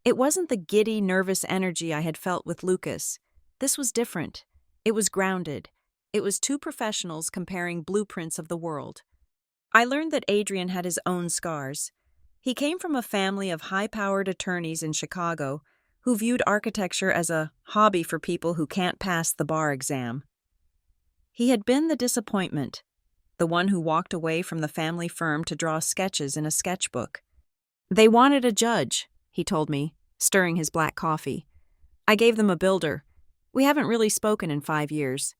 It wasn't the giddy, nervous energy I had felt with Lucas. This was different. It was grounded. It was two professionals comparing blueprints of the world. I learned that Adrian had his own scars. He came from a family of high-powered attorneys in Chicago who viewed architecture as a hobby for people who can't pass the bar exam. He had been the disappointment, the one who walked away from the family firm to draw sketches in a sketchbook. "They wanted a judge," he told me, stirring his black coffee. "I gave them a builder. We haven't really spoken in 5 years.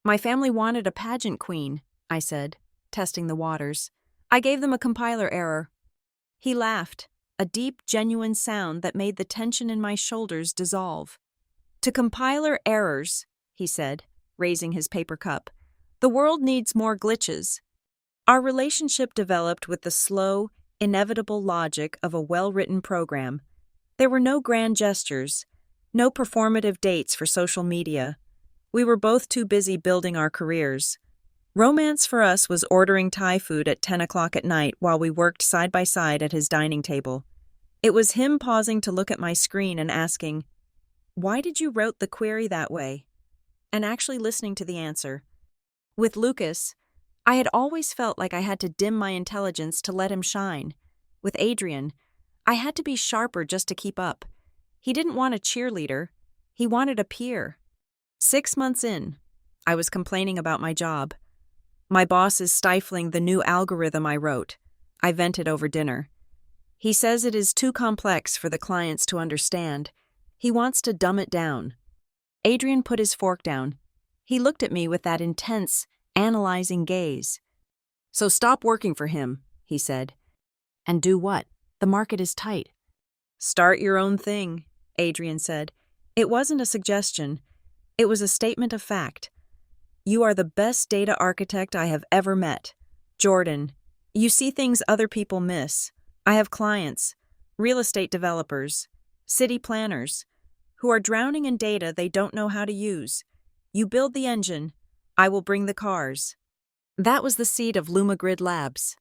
My family wanted a pageant queen," I said, testing the waters. "I gave them a compiler error." He laughed, a deep, genuine sound that made the tension in my shoulders dissolve. "To compiler errors," he said, raising his paper cup, "the world needs more glitches." Our relationship developed with the slow, inevitable logic of a well-written program. There were no grand gestures, no performative dates for social media. We were both too busy building our careers. Romance for us was ordering Thai food at 10 o'clock at night while we worked side by side at his dining table. It was him pausing to look at my screen and asking, "Why did you route the query that way?" and actually listening to the answer. With Lucas, I had always felt like I had to dim my intelligence to let him shine. With Adrian, I had to be sharper just to keep up. He didn't want a cheerleader. He wanted a peer. 6 months in, I was complaining about my job. My boss is stifling the new algorithm I wrote. I vented over dinner. He says it is too complex for the clients to understand. He wants to dumb it down. Adrian put his fork down. He looked at me with that intense, analyzing gaze. "So stop working for him," he said. "And do what? The market is tight." "Start your own thing," Adrian said. It wasn't a suggestion. It was a statement of fact. "You are the best data architect I have ever met. Jordan, you see things other people miss. I have clients, real estate developers, city planners, who are drowning in data they don't know how to use. You build the engine, I will bring the cars." That was the seed of LumaGrid Labs.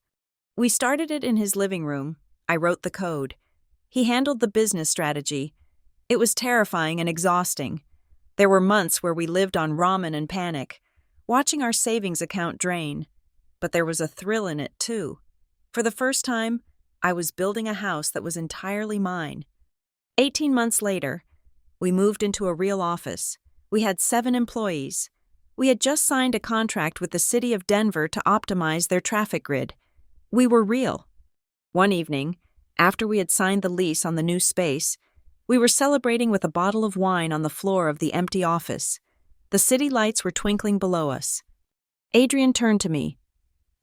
We started it in his living room. I wrote the code. He handled the business strategy. It was terrifying and exhausting. There were months where we lived on ramen and panic, watching our savings account drain. But there was a thrill in it, too. For the first time, I was building a house that was entirely mine. 18 months later, we moved into a real office. We had 7 employees. We had just signed a contract with the city of Denver to optimize their traffic grid. We were real. One evening, after we had signed the lease on the new space, we were celebrating with a bottle of wine on the floor of the empty office. The city lights were twinkling below us. Adrian turned to me.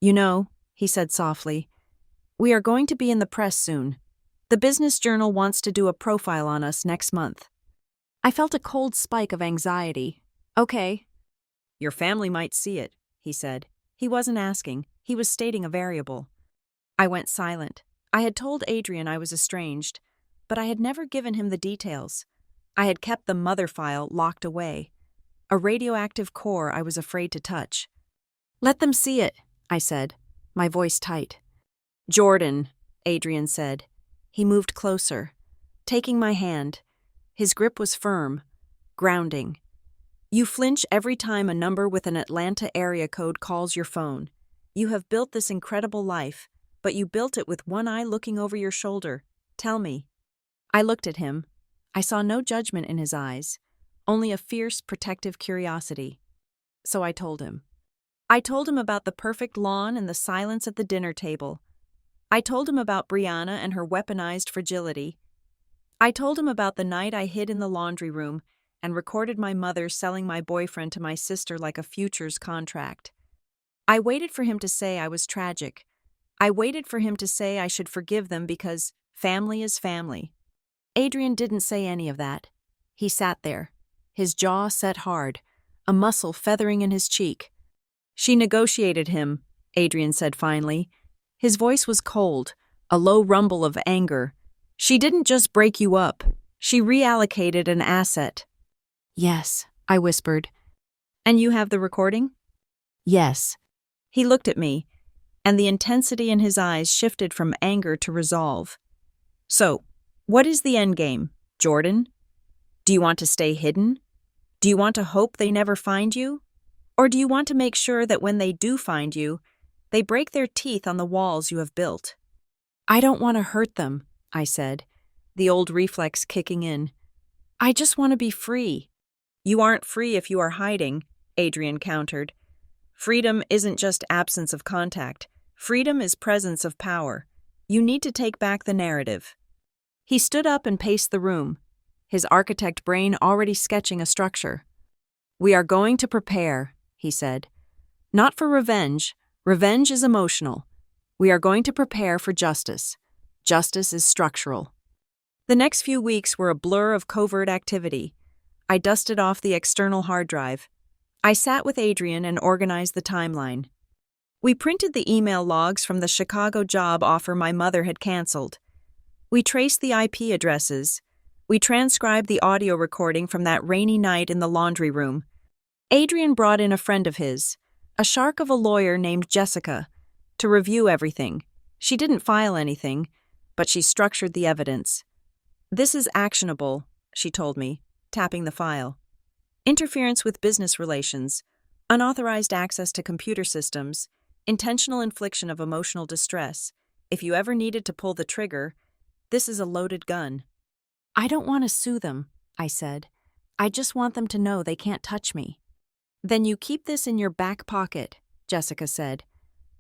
"You know," he said softly, "we are going to be in the press soon. The Business Journal wants to do a profile on us next month." I felt a cold spike of anxiety. "Okay." "Your family might see it," he said. He wasn't asking. He was stating a variable. I went silent. I had told Adrian I was estranged, but I had never given him the details. I had kept the mother file locked away, a radioactive core I was afraid to touch. "Let them see it," I said, my voice tight. "Jordan," Adrian said. He moved closer, taking my hand. His grip was firm, grounding. You flinch every time a number with an Atlanta area code calls your phone. You have built this incredible life, but you built it with one eye looking over your shoulder. Tell me. I looked at him. I saw no judgment in his eyes, only a fierce, protective curiosity. So I told him. I told him about the perfect lawn and the silence at the dinner table. I told him about Brianna and her weaponized fragility. I told him about the night I hid in the laundry room and recorded my mother selling my boyfriend to my sister like a futures contract. I waited for him to say I was tragic. I waited for him to say I should forgive them because family is family. Adrian didn't say any of that. He sat there, his jaw set hard, a muscle feathering in his cheek. She negotiated him, Adrian said finally. His voice was cold, a low rumble of anger. She didn't just break you up. She reallocated an asset. Yes, I whispered. And you have the recording? Yes. He looked at me, and the intensity in his eyes shifted from anger to resolve. So, what is the endgame, Jordan? Do you want to stay hidden? Do you want to hope they never find you? Or do you want to make sure that when they do find you, they break their teeth on the walls you have built? I don't want to hurt them, I said, the old reflex kicking in. I just want to be free. You aren't free if you are hiding, Adrian countered. Freedom isn't just absence of contact. Freedom is presence of power. You need to take back the narrative. He stood up and paced the room, his architect brain already sketching a structure. We are going to prepare, he said. Not for revenge. Revenge is emotional. We are going to prepare for justice. Justice is structural. The next few weeks were a blur of covert activity. I dusted off the external hard drive. I sat with Adrian and organized the timeline. We printed the email logs from the Chicago job offer my mother had canceled. We traced the IP addresses. We transcribed the audio recording from that rainy night in the laundry room. Adrian brought in a friend of his, a shark of a lawyer named Jessica, to review everything. She didn't file anything, but she structured the evidence. This is actionable, she told me, tapping the file. Interference with business relations, unauthorized access to computer systems, intentional infliction of emotional distress. If you ever needed to pull the trigger, this is a loaded gun. I don't want to sue them, I said. I just want them to know they can't touch me. Then you keep this in your back pocket, Jessica said.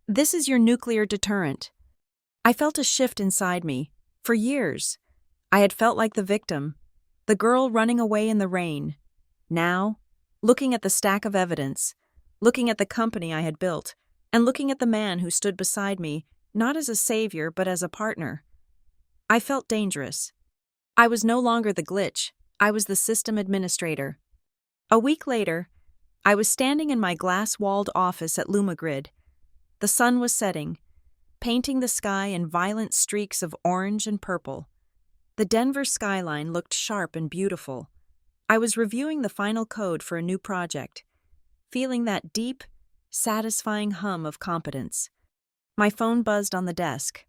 This is your nuclear deterrent. I felt a shift inside me. For years, I had felt like the victim, the girl running away in the rain. Now, looking at the stack of evidence, looking at the company I had built, and looking at the man who stood beside me, not as a savior but as a partner, I felt dangerous. I was no longer the glitch. I was the system administrator. A week later, I was standing in my glass-walled office at Lumagrid. The sun was setting, painting the sky in violent streaks of orange and purple. The Denver skyline looked sharp and beautiful. I was reviewing the final code for a new project, feeling that deep, satisfying hum of competence. My phone buzzed on the desk.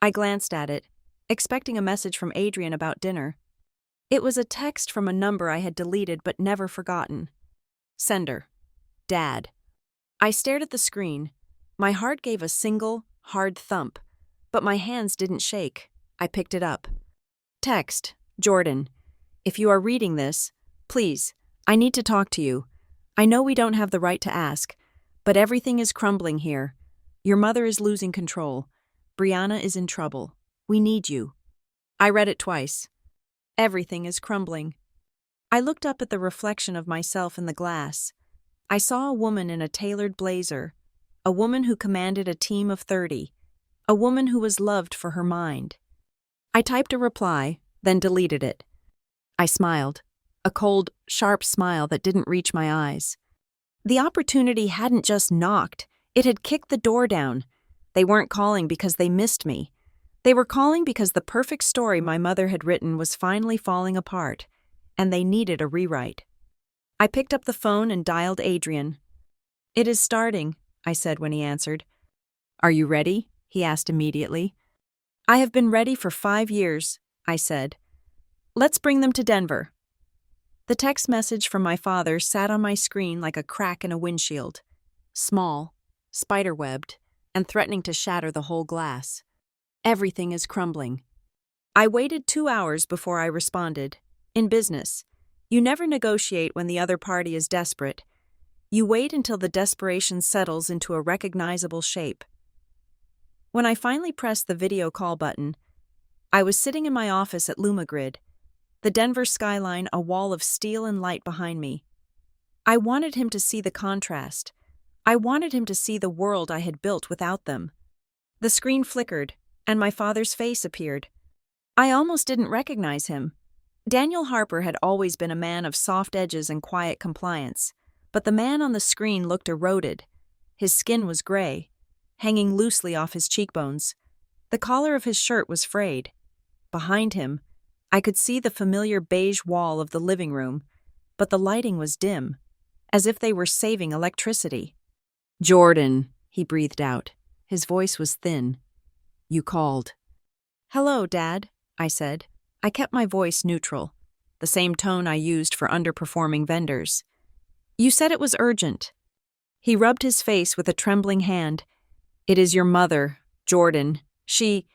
I glanced at it, expecting a message from Adrian about dinner. It was a text from a number I had deleted but never forgotten. Sender. Dad. I stared at the screen. My heart gave a single, hard thump, but my hands didn't shake. I picked it up. Text. Jordan. If you are reading this, please, I need to talk to you. I know we don't have the right to ask, but everything is crumbling here. Your mother is losing control. Brianna is in trouble. We need you. I read it twice. Everything is crumbling. I looked up at the reflection of myself in the glass. I saw a woman in a tailored blazer, a woman who commanded a team of 30, a woman who was loved for her mind. I typed a reply, then deleted it. I smiled, a cold, sharp smile that didn't reach my eyes. The opportunity hadn't just knocked, it had kicked the door down. They weren't calling because they missed me. They were calling because the perfect story my mother had written was finally falling apart, and they needed a rewrite. I picked up the phone and dialed Adrian. It is starting, I said when he answered. Are you ready? He asked immediately. I have been ready for 5 years, I said. Let's bring them to Denver. The text message from my father sat on my screen like a crack in a windshield. Small, spider-webbed, and threatening to shatter the whole glass. Everything is crumbling. I waited 2 hours before I responded. In business, you never negotiate when the other party is desperate. You wait until the desperation settles into a recognizable shape. When I finally pressed the video call button, I was sitting in my office at Lumagrid, the Denver skyline a wall of steel and light behind me. I wanted him to see the contrast. I wanted him to see the world I had built without them. The screen flickered, and my father's face appeared. I almost didn't recognize him. Daniel Harper had always been a man of soft edges and quiet compliance, but the man on the screen looked eroded. His skin was gray, hanging loosely off his cheekbones. The collar of his shirt was frayed. Behind him, I could see the familiar beige wall of the living room, but the lighting was dim, as if they were saving electricity. "Jordan," he breathed out. His voice was thin. "You called." "Hello, Dad," I said. I kept my voice neutral, the same tone I used for underperforming vendors. "You said it was urgent." He rubbed his face with a trembling hand. "It is your mother, Jordan. She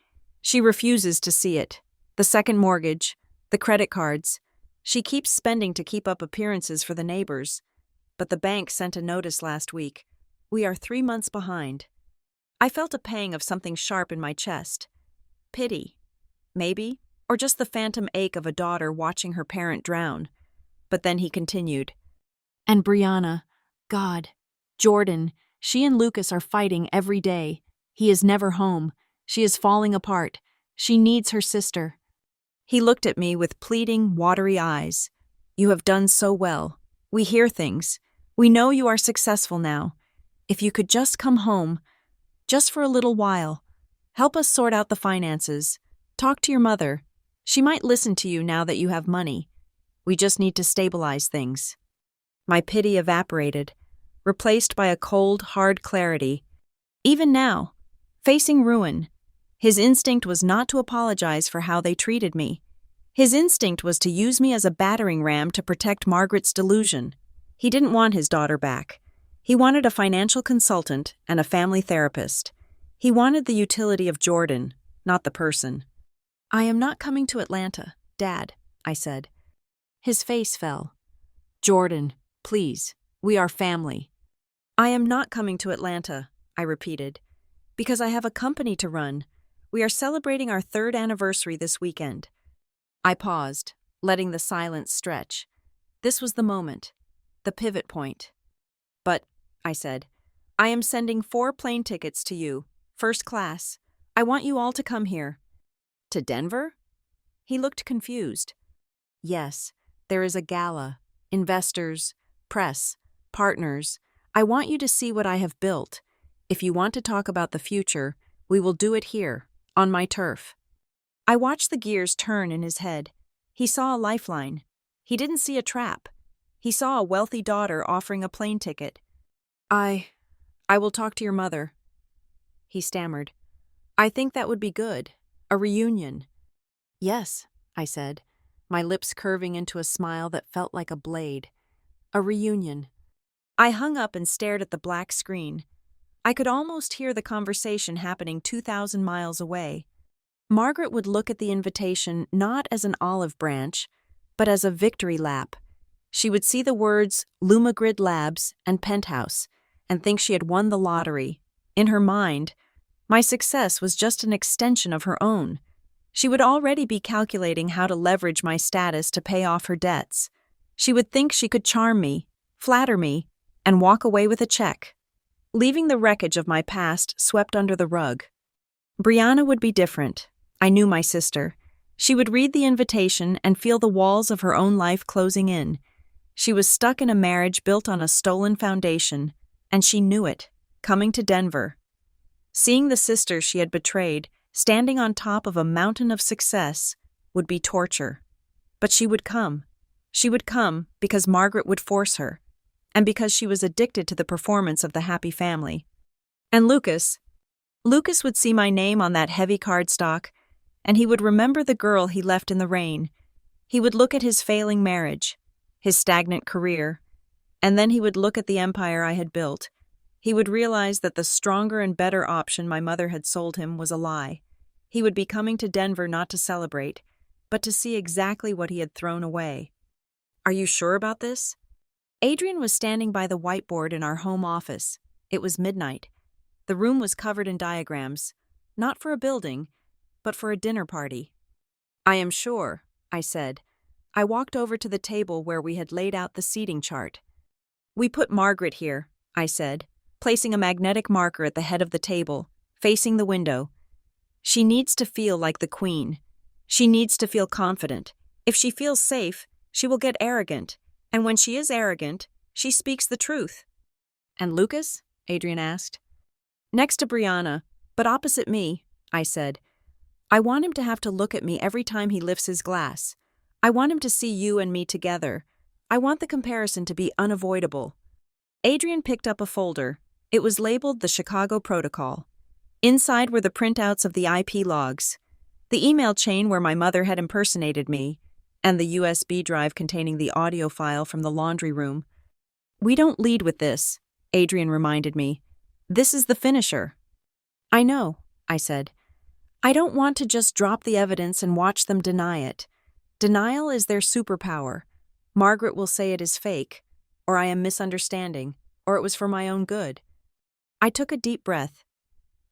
refuses to see it. The second mortgage, the credit cards. She keeps spending to keep up appearances for the neighbors. But the bank sent a notice last week. We are 3 months behind." I felt a pang of something sharp in my chest. Pity, maybe, or just the phantom ache of a daughter watching her parent drown. But then he continued. "And Brianna, God, Jordan, she and Lucas are fighting every day. He is never home. She is falling apart. She needs her sister." He looked at me with pleading, watery eyes. "You have done so well. We hear things. We know you are successful now. If you could just come home, just for a little while, help us sort out the finances. Talk to your mother. She might listen to you now that you have money. We just need to stabilize things." My pity evaporated, replaced by a cold, hard clarity. Even now, facing ruin, his instinct was not to apologize for how they treated me. His instinct was to use me as a battering ram to protect Margaret's delusion. He didn't want his daughter back. He wanted a financial consultant and a family therapist. He wanted the utility of Jordan, not the person. "I am not coming to Atlanta, Dad," I said. His face fell. "Jordan, please, we are family." "I am not coming to Atlanta," I repeated, "because I have a company to run. We are celebrating our 3rd anniversary this weekend." I paused, letting the silence stretch. This was the moment, the pivot point. "But," I said, "I am sending 4 plane tickets to you, first class. I want you all to come here." "To Denver?" He looked confused. "Yes, there is a gala, investors, press, partners. I want you to see what I have built. If you want to talk about the future, we will do it here, on my turf." I watched the gears turn in his head. He saw a lifeline. He didn't see a trap. He saw a wealthy daughter offering a plane ticket. I will talk to your mother," he stammered. "I think that would be good. A reunion." "Yes," I said, my lips curving into a smile that felt like a blade. "A reunion." I hung up and stared at the black screen. I could almost hear the conversation happening 2,000 miles away. Margaret would look at the invitation not as an olive branch, but as a victory lap. She would see the words Lumagrid Labs and Penthouse and think she had won the lottery. In her mind, my success was just an extension of her own. She would already be calculating how to leverage my status to pay off her debts. She would think she could charm me, flatter me, and walk away with a check, leaving the wreckage of my past swept under the rug. Brianna would be different. I knew my sister. She would read the invitation and feel the walls of her own life closing in. She was stuck in a marriage built on a stolen foundation, and she knew it, coming to Denver. Seeing the sister she had betrayed standing on top of a mountain of success would be torture. But she would come. She would come because Margaret would force her, and because she was addicted to the performance of the happy family. And Lucas would see my name on that heavy cardstock, and he would remember the girl he left in the rain. He would look at his failing marriage, his stagnant career, and then he would look at the empire I had built. He would realize that the stronger and better option my mother had sold him was a lie. He would be coming to Denver not to celebrate, but to see exactly what he had thrown away. Are you sure about this? Adrian was standing by the whiteboard in our home office. It was midnight. The room was covered in diagrams, not for a building, but for a dinner party. I am sure, I said. I walked over to the table where we had laid out the seating chart. We put Margaret here, I said, placing a magnetic marker at the head of the table, facing the window. She needs to feel like the queen. She needs to feel confident. If she feels safe, she will get arrogant. And when she is arrogant, she speaks the truth. And Lucas? Adrian asked. Next to Brianna, but opposite me, I said. I want him to have to look at me every time he lifts his glass. I want him to see you and me together. I want the comparison to be unavoidable. Adrian picked up a folder. It was labeled the Chicago Protocol. Inside were the printouts of the IP logs, the email chain where my mother had impersonated me, and the USB drive containing the audio file from the laundry room. We don't lead with this, Adrian reminded me. This is the finisher. I know, I said. I don't want to just drop the evidence and watch them deny it. Denial is their superpower. Margaret will say it is fake, or I am misunderstanding, or it was for my own good. I took a deep breath.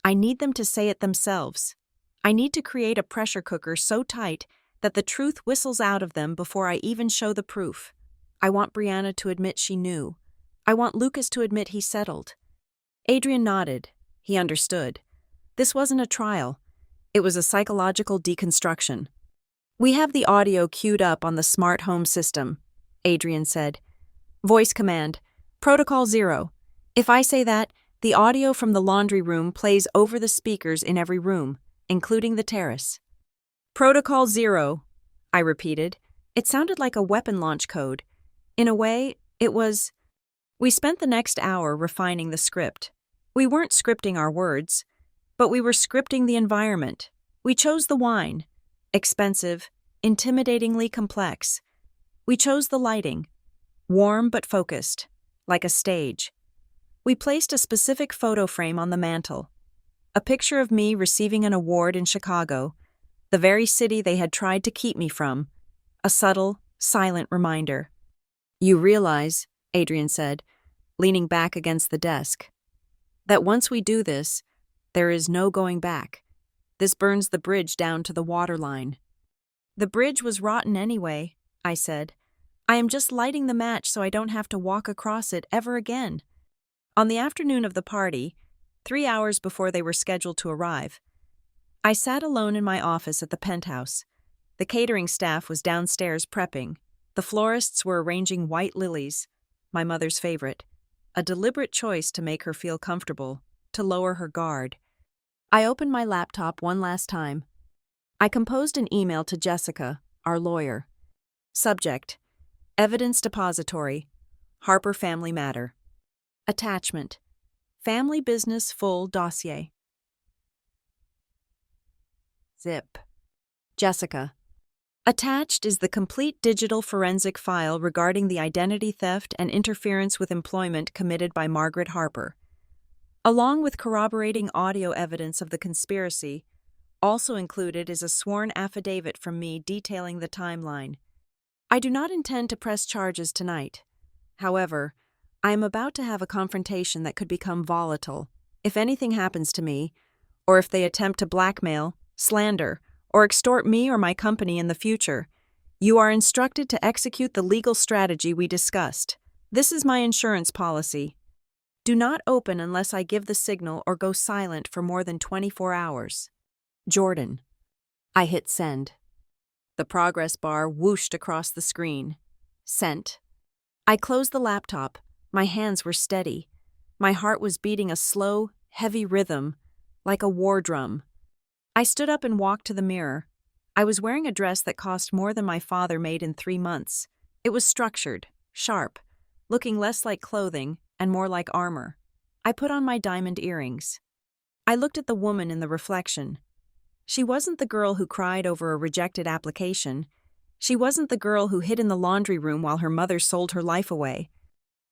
I need them to say it themselves. I need to create a pressure cooker so tight that the truth whistles out of them before I even show the proof. I want Brianna to admit she knew. I want Lucas to admit he settled. Adrian nodded. He understood. This wasn't a trial. It was a psychological deconstruction. We have the audio queued up on the smart home system, Adrian said. Voice command, Protocol 0. If I say that, the audio from the laundry room plays over the speakers in every room, including the terrace. Protocol 0, I repeated. It sounded like a weapon launch code. In a way, it was... We spent the next hour refining the script. We weren't scripting our words, but we were scripting the environment. We chose the wine. Expensive, intimidatingly complex. We chose the lighting. Warm but focused, like a stage. We placed a specific photo frame on the mantel. A picture of me receiving an award in Chicago, the very city they had tried to keep me from. A subtle, silent reminder. You realize, Adrian said, leaning back against the desk, that once we do this, there is no going back. This burns the bridge down to the waterline. The bridge was rotten anyway, I said. I am just lighting the match so I don't have to walk across it ever again. On the afternoon of the party, 3 hours before they were scheduled to arrive, I sat alone in my office at the penthouse. The catering staff was downstairs prepping. The florists were arranging white lilies, my mother's favorite, a deliberate choice to make her feel comfortable, to lower her guard. I opened my laptop one last time. I composed an email to Jessica, our lawyer. Subject: Evidence Depository, Harper Family Matter. Attachment: Family Business Full Dossier. Zip. Jessica. Attached is the complete digital forensic file regarding the identity theft and interference with employment committed by Margaret Harper. Along with corroborating audio evidence of the conspiracy, also included is a sworn affidavit from me detailing the timeline. I do not intend to press charges tonight. However, I am about to have a confrontation that could become volatile if anything happens to me, or if they attempt to blackmail, slander, or extort me or my company in the future. You are instructed to execute the legal strategy we discussed. This is my insurance policy. Do not open unless I give the signal or go silent for more than 24 hours. Jordan. I hit send. The progress bar whooshed across the screen. Sent. I closed the laptop. My hands were steady. My heart was beating a slow, heavy rhythm, like a war drum. I stood up and walked to the mirror. I was wearing a dress that cost more than my father made in 3 months. It was structured, sharp, looking less like clothing and more like armor. I put on my diamond earrings. I looked at the woman in the reflection. She wasn't the girl who cried over a rejected application. She wasn't the girl who hid in the laundry room while her mother sold her life away.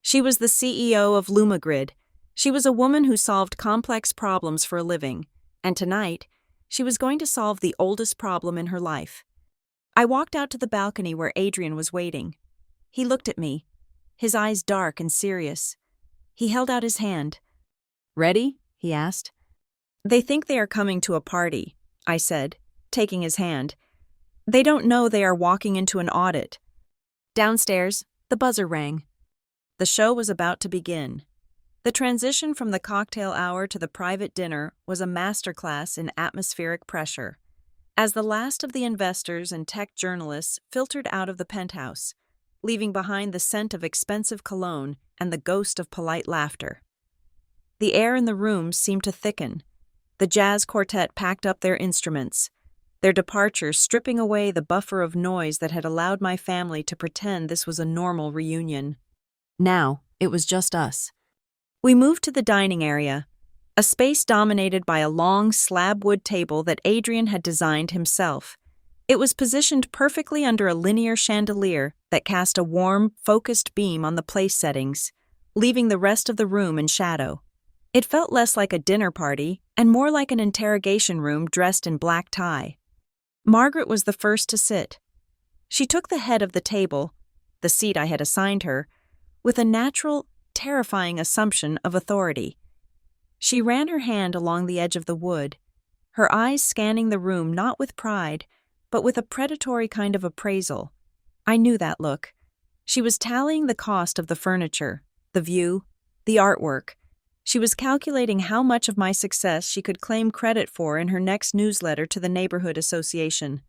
She was the CEO of Lumagrid. She was a woman who solved complex problems for a living, and tonight, she was going to solve the oldest problem in her life. I walked out to the balcony where Adrian was waiting. He looked at me, his eyes dark and serious. He held out his hand. "Ready?" he asked. "They think they are coming to a party," I said, taking his hand. "They don't know they are walking into an audit." Downstairs, the buzzer rang. The show was about to begin. The transition from the cocktail hour to the private dinner was a masterclass in atmospheric pressure. As the last of the investors and tech journalists filtered out of the penthouse, leaving behind the scent of expensive cologne and the ghost of polite laughter. The air in the room seemed to thicken. The jazz quartet packed up their instruments, their departure stripping away the buffer of noise that had allowed my family to pretend this was a normal reunion. Now, it was just us. We moved to the dining area, a space dominated by a long slab wood table that Adrian had designed himself. It was positioned perfectly under a linear chandelier that cast a warm, focused beam on the place settings, leaving the rest of the room in shadow. It felt less like a dinner party and more like an interrogation room dressed in black tie. Margaret was the first to sit. She took the head of the table, the seat I had assigned her, with a natural, terrifying assumption of authority. She ran her hand along the edge of the wood, her eyes scanning the room not with pride, but with a predatory kind of appraisal. I knew that look. She was tallying the cost of the furniture, the view, the artwork. She was calculating how much of my success she could claim credit for in her next newsletter to the neighborhood association.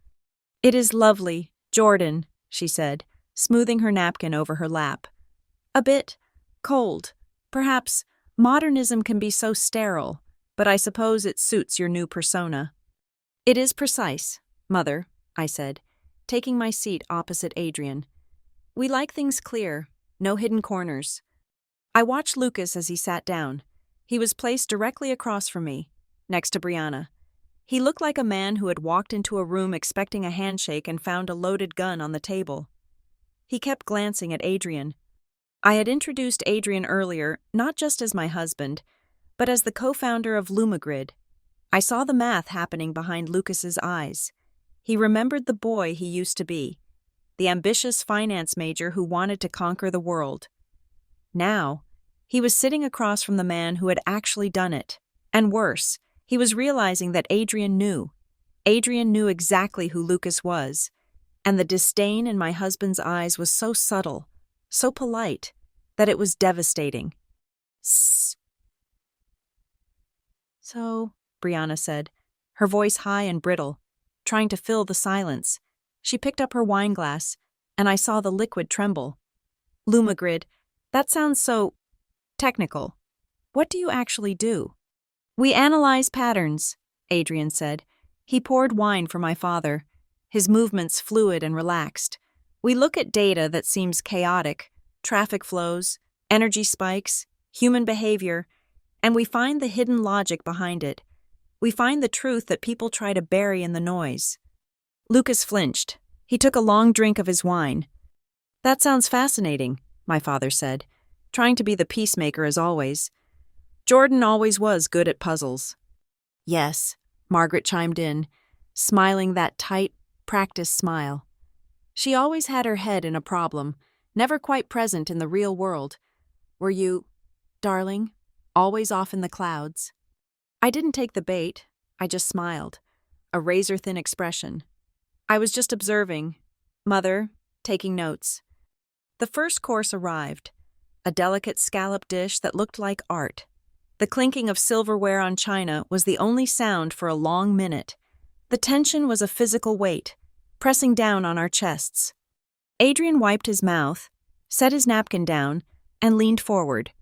"It is lovely, Jordan," she said, smoothing her napkin over her lap. "A bit cold. Perhaps modernism can be so sterile, but I suppose it suits your new persona." "It is precise, Mother," I said, taking my seat opposite Adrian. "We like things clear, no hidden corners." I watched Lucas as he sat down. He was placed directly across from me, next to Brianna. He looked like a man who had walked into a room expecting a handshake and found a loaded gun on the table. He kept glancing at Adrian. I had introduced Adrian earlier, not just as my husband, but as the co-founder of Lumagrid. I saw the math happening behind Lucas's eyes. He remembered the boy he used to be, the ambitious finance major who wanted to conquer the world. Now, he was sitting across from the man who had actually done it. And worse, he was realizing that Adrian knew. Adrian knew exactly who Lucas was. And the disdain in my husband's eyes was so subtle, so polite, that it was devastating. "Sss." "So," Brianna said, her voice high and brittle, trying to fill the silence. She picked up her wine glass, and I saw the liquid tremble. "Lumagrid, that sounds so technical. What do you actually do?" "We analyze patterns," Adrian said. He poured wine for my father, his movements fluid and relaxed. "We look at data that seems chaotic, traffic flows, energy spikes, human behavior, and we find the hidden logic behind it. We find the truth that people try to bury in the noise." Lucas flinched. He took a long drink of his wine. "That sounds fascinating," my father said, trying to be the peacemaker as always. "Jordan always was good at puzzles." "Yes," Margaret chimed in, smiling that tight, practiced smile. She always had her head in a problem, never quite present in the real world. "Were you, darling, always off in the clouds?" I didn't take the bait. I just smiled, a razor-thin expression. "I was just observing, Mother, taking notes." The first course arrived, a delicate scallop dish that looked like art. The clinking of silverware on china was the only sound for a long minute. The tension was a physical weight, pressing down on our chests. Adrian wiped his mouth, set his napkin down, and leaned forward.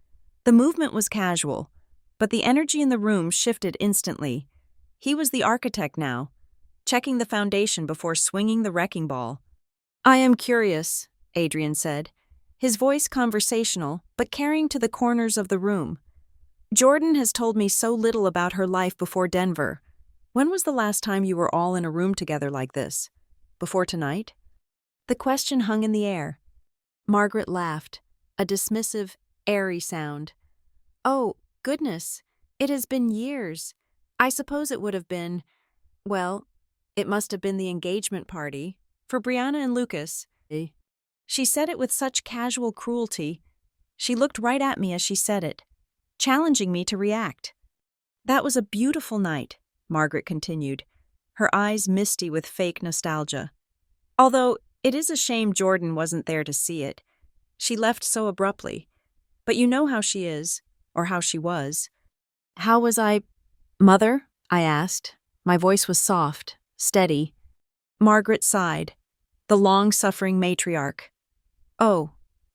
The movement was casual, but the energy in the room shifted instantly. He was the architect now, checking the foundation before swinging the wrecking ball. "I am curious," Adrian said, his voice conversational but carrying to the corners of the room. "Jordan has told me so little about her life before Denver. When was the last time you were all in a room together like this? Before tonight?" The question hung in the air. Margaret laughed, a dismissive, airy sound. Oh, goodness, it has been years. I suppose it would have been, well, it must have been the engagement party, for Brianna and Lucas. She said it with such casual cruelty. She looked right at me as she said it, challenging me to react. That was a beautiful night, Margaret continued, her eyes misty with fake nostalgia. Although it is a shame Jordan wasn't there to see it. She left so abruptly. But you know how she is, or how she was. How was I? Mother? I asked. My voice was soft, steady. Margaret sighed, the long-suffering matriarch. Oh,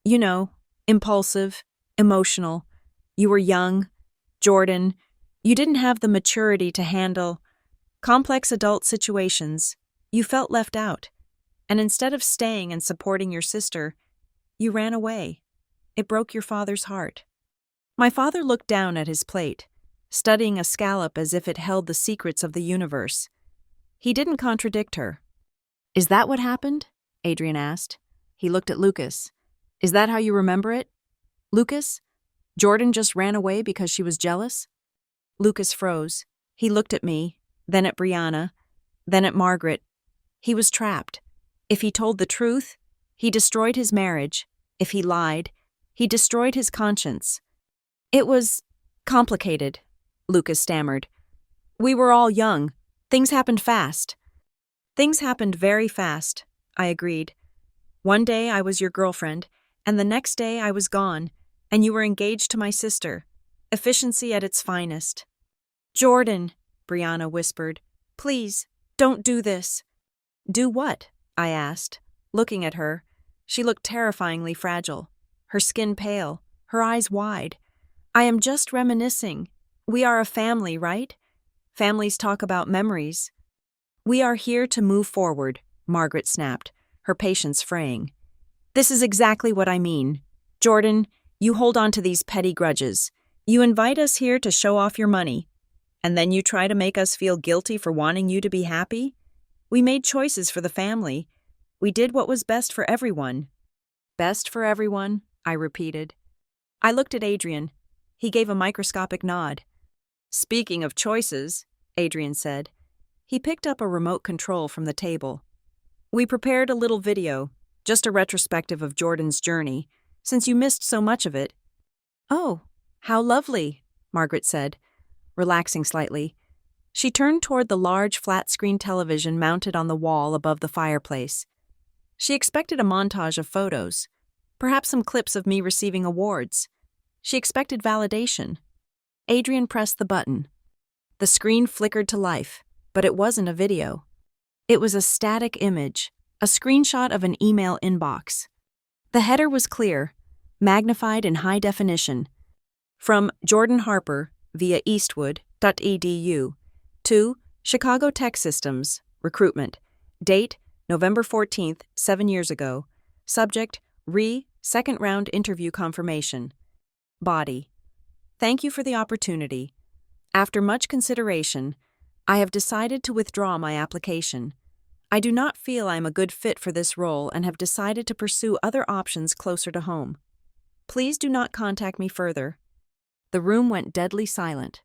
you know, impulsive, emotional. You were young, Jordan. You didn't have the maturity to handle complex adult situations. You felt left out. And instead of staying and supporting your sister, you ran away. It broke your father's heart. My father looked down at his plate, studying a scallop as if it held the secrets of the universe. He didn't contradict her. Is that what happened? Adrian asked. He looked at Lucas. Is that how you remember it? Lucas? Jordan just ran away because she was jealous? Lucas froze. He looked at me, then at Brianna, then at Margaret. He was trapped. If he told the truth, he destroyed his marriage. If he lied, he destroyed his conscience. It was complicated, Lucas stammered. We were all young. Things happened fast. Things happened very fast, I agreed. One day I was your girlfriend, and the next day I was gone, and you were engaged to my sister. Efficiency at its finest. Jordan, Brianna whispered, please, don't do this. Do what? I asked, looking at her. She looked terrifyingly fragile, her skin pale, her eyes wide. I am just reminiscing. We are a family, right? Families talk about memories. We are here to move forward, Margaret snapped, her patience fraying. This is exactly what I mean. Jordan, you hold on to these petty grudges. You invite us here to show off your money, and then you try to make us feel guilty for wanting you to be happy? We made choices for the family. We did what was best for everyone. Best for everyone, I repeated. I looked at Adrian. He gave a microscopic nod. Speaking of choices, Adrian said. He picked up a remote control from the table. We prepared a little video, just a retrospective of Jordan's journey, since you missed so much of it. Oh, how lovely, Margaret said, relaxing slightly. She turned toward the large flat-screen television mounted on the wall above the fireplace. She expected a montage of photos, perhaps some clips of me receiving awards. She expected validation. Adrian pressed the button. The screen flickered to life, but it wasn't a video. It was a static image, a screenshot of an email inbox. The header was clear, magnified in high definition. From Jordan Harper via eastwood.edu to Chicago Tech Systems, recruitment. Date, November 14th, 7 years ago. Subject, second round interview confirmation. Body. Thank you for the opportunity. After much consideration, I have decided to withdraw my application. I do not feel I am a good fit for this role and have decided to pursue other options closer to home. Please do not contact me further. The room went deadly silent.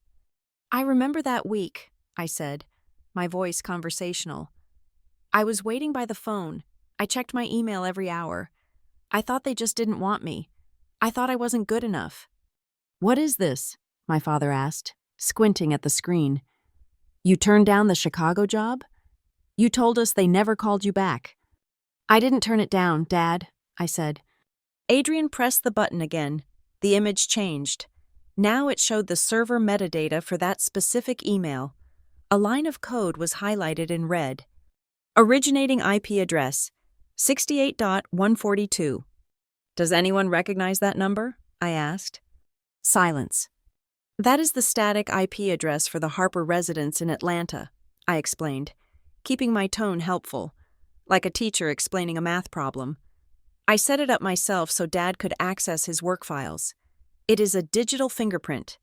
I remember that week, I said, my voice conversational. I was waiting by the phone. I checked my email every hour. I thought they just didn't want me. I thought I wasn't good enough. What is this? My father asked, squinting at the screen. You turned down the Chicago job? You told us they never called you back. I didn't turn it down, Dad, I said. Adrian pressed the button again. The image changed. Now it showed the server metadata for that specific email. A line of code was highlighted in red. Originating IP address, 68.142. Does anyone recognize that number? I asked. Silence. That is the static IP address for the Harper residence in Atlanta, I explained, keeping my tone helpful, like a teacher explaining a math problem. I set it up myself so Dad could access his work files. It is a digital fingerprint.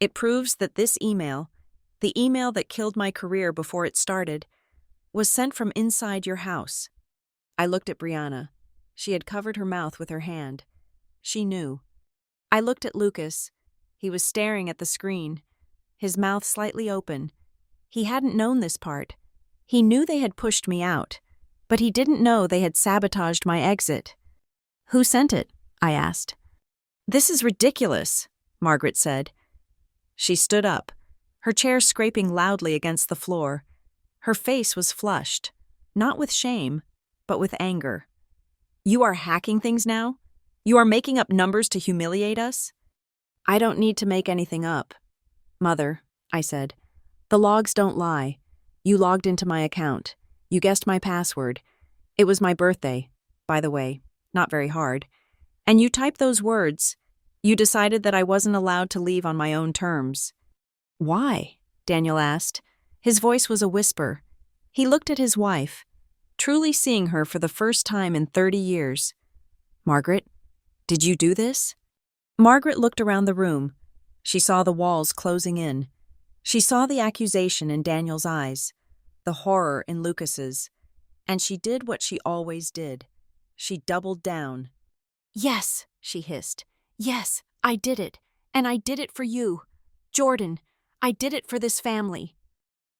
It proves that this email, the email that killed my career before it started, was sent from inside your house. I looked at Brianna. She had covered her mouth with her hand. She knew. I looked at Lucas. He was staring at the screen, his mouth slightly open. He hadn't known this part. He knew they had pushed me out, but he didn't know they had sabotaged my exit. "Who sent it?" I asked. "This is ridiculous," Margaret said. She stood up, her chair scraping loudly against the floor. Her face was flushed, not with shame, but with anger. "You are hacking things now? You are making up numbers to humiliate us?" "I don't need to make anything up. Mother," I said. "The logs don't lie. You logged into my account. You guessed my password. It was my birthday, by the way, not very hard. And you typed those words. You decided that I wasn't allowed to leave on my own terms." "Why?" Daniel asked. His voice was a whisper. He looked at his wife, truly seeing her for the first time in 30 years. "Margaret, did you do this?" Margaret looked around the room. She saw the walls closing in. She saw the accusation in Daniel's eyes, the horror in Lucas's, and she did what she always did. She doubled down. "Yes," she hissed. "Yes, I did it. And I did it for you. Jordan, I did it for this family."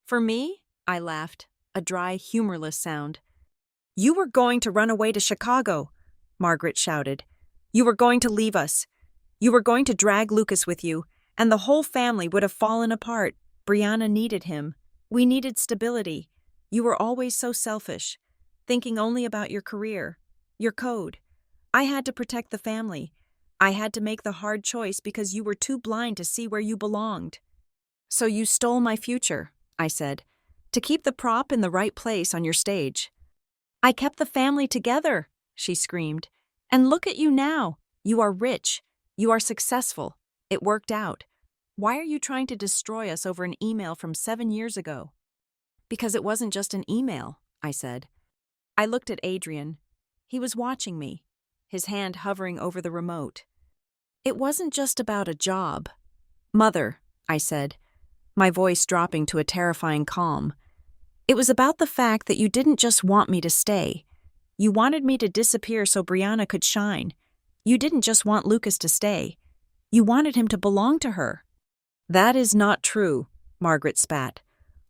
"For me?" I laughed, a dry, humorless sound. "You were going to run away to Chicago," Margaret shouted. "You were going to leave us. You were going to drag Lucas with you, and the whole family would have fallen apart. Brianna needed him. We needed stability. You were always so selfish, thinking only about your career, your code. I had to protect the family. I had to make the hard choice because you were too blind to see where you belonged." "So you stole my future," I said, "to keep the prop in the right place on your stage." "I kept the family together," she screamed. "And look at you now. You are rich. You are successful. It worked out. Why are you trying to destroy us over an email from 7 years ago?" "Because it wasn't just an email," I said. I looked at Adrian. He was watching me, his hand hovering over the remote. "It wasn't just about a job." "Mother," I said, my voice dropping to a terrifying calm. "It was about the fact that you didn't just want me to stay. You wanted me to disappear so Brianna could shine. You didn't just want Lucas to stay. You wanted him to belong to her." "That is not true," Margaret spat.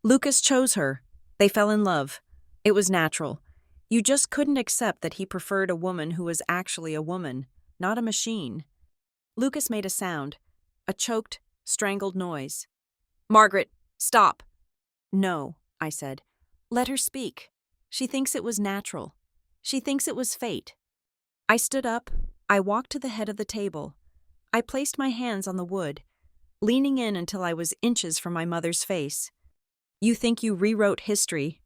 "Lucas chose her. They fell in love. It was natural. You just couldn't accept that he preferred a woman who was actually a woman, not a machine." Lucas made a sound, a choked, strangled noise. "Margaret, stop." "No," I said. "Let her speak. She thinks it was natural. She thinks it was fate." I stood up. I walked to the head of the table. I placed my hands on the wood, leaning in until I was inches from my mother's face. "You think you rewrote history.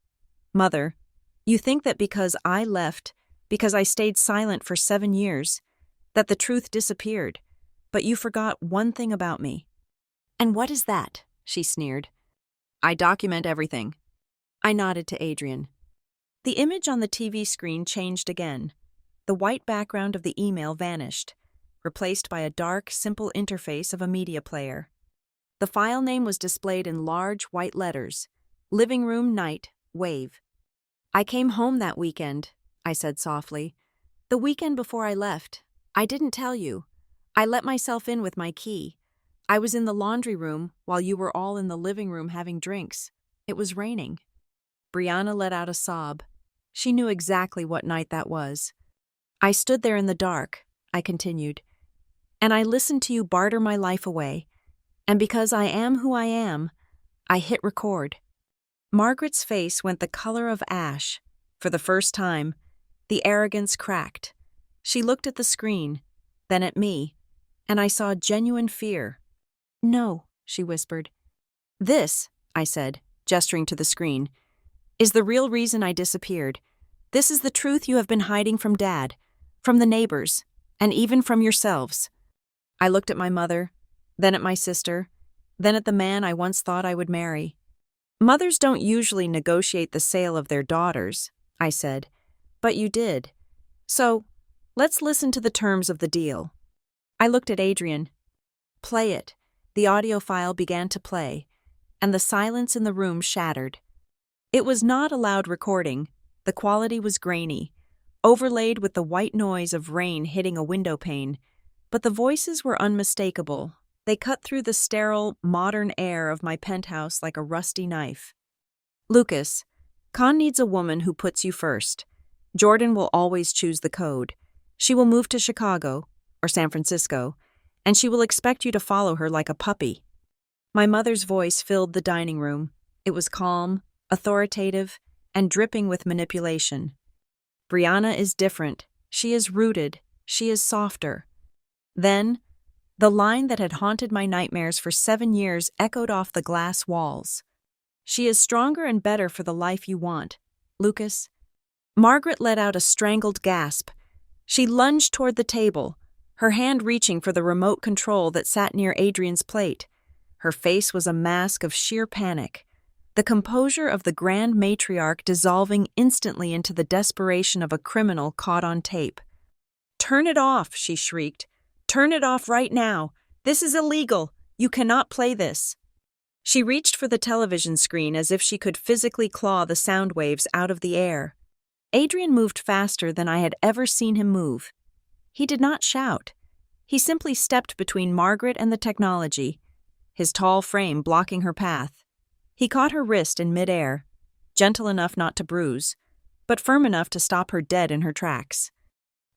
Mother, you think that because I left, because I stayed silent for 7 years, that the truth disappeared, but you forgot one thing about me." "And what is that?" she sneered. "I document everything." I nodded to Adrian. The image on the TV screen changed again. The white background of the email vanished, replaced by a dark, simple interface of a media player. The file name was displayed in large, white letters. Living Room Night, Wave. "I came home that weekend," I said softly. "The weekend before I left. I didn't tell you. I let myself in with my key. I was in the laundry room while you were all in the living room having drinks. It was raining." Brianna let out a sob. She knew exactly what night that was. "I stood there in the dark," I continued, "and I listened to you barter my life away. And because I am who I am, I hit record." Margaret's face went the color of ash. For the first time, the arrogance cracked. She looked at the screen, then at me, and I saw genuine fear. "No," she whispered. "This," I said, gesturing to the screen, "is the real reason I disappeared. This is the truth you have been hiding from Dad, from the neighbors, and even from yourselves." I looked at my mother, then at my sister, then at the man I once thought I would marry. "Mothers don't usually negotiate the sale of their daughters," I said, "but you did. So, let's listen to the terms of the deal." I looked at Adrian. "Play it." The audio file began to play, and the silence in the room shattered. It was not a loud recording. The quality was grainy, overlaid with the white noise of rain hitting a window pane, but the voices were unmistakable. They cut through the sterile, modern air of my penthouse like a rusty knife. Lucas, Con needs a woman who puts you first. Jordan will always choose the code. She will move to Chicago, or San Francisco, and she will expect you to follow her like a puppy. My mother's voice filled the dining room. It was calm, authoritative, and dripping with manipulation. Brianna is different. She is rooted. She is softer. Then, the line that had haunted my nightmares for 7 years echoed off the glass walls. She is stronger and better for the life you want, Lucas. Margaret let out a strangled gasp. She lunged toward the table, her hand reaching for the remote control that sat near Adrian's plate. Her face was a mask of sheer panic, the composure of the grand matriarch dissolving instantly into the desperation of a criminal caught on tape. "Turn it off," she shrieked. "Turn it off right now. This is illegal. You cannot play this." She reached for the television screen as if she could physically claw the sound waves out of the air. Adrian moved faster than I had ever seen him move. He did not shout. He simply stepped between Margaret and the technology, his tall frame blocking her path. He caught her wrist in midair, gentle enough not to bruise, but firm enough to stop her dead in her tracks.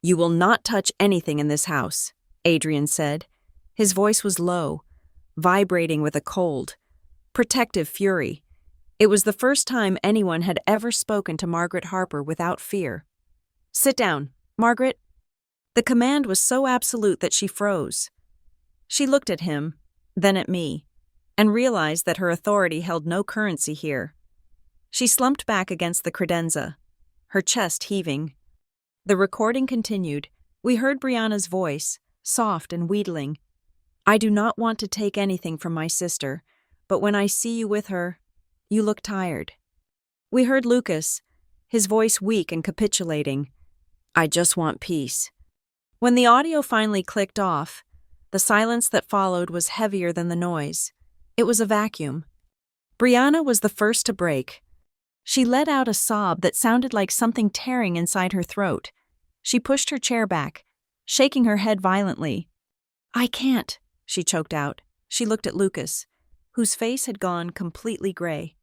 "You will not touch anything in this house," Adrian said. His voice was low, vibrating with a cold, protective fury. It was the first time anyone had ever spoken to Margaret Harper without fear. "Sit down, Margaret." The command was so absolute that she froze. She looked at him, then at me, and realized that her authority held no currency here. She slumped back against the credenza, her chest heaving. The recording continued. We heard Brianna's voice, soft and wheedling. "I do not want to take anything from my sister, but when I see you with her, you look tired." We heard Lucas, his voice weak and capitulating. "I just want peace." When the audio finally clicked off, the silence that followed was heavier than the noise. It was a vacuum. Brianna was the first to break. She let out a sob that sounded like something tearing inside her throat. She pushed her chair back, shaking her head violently. "I can't," she choked out. She looked at Lucas, whose face had gone completely gray.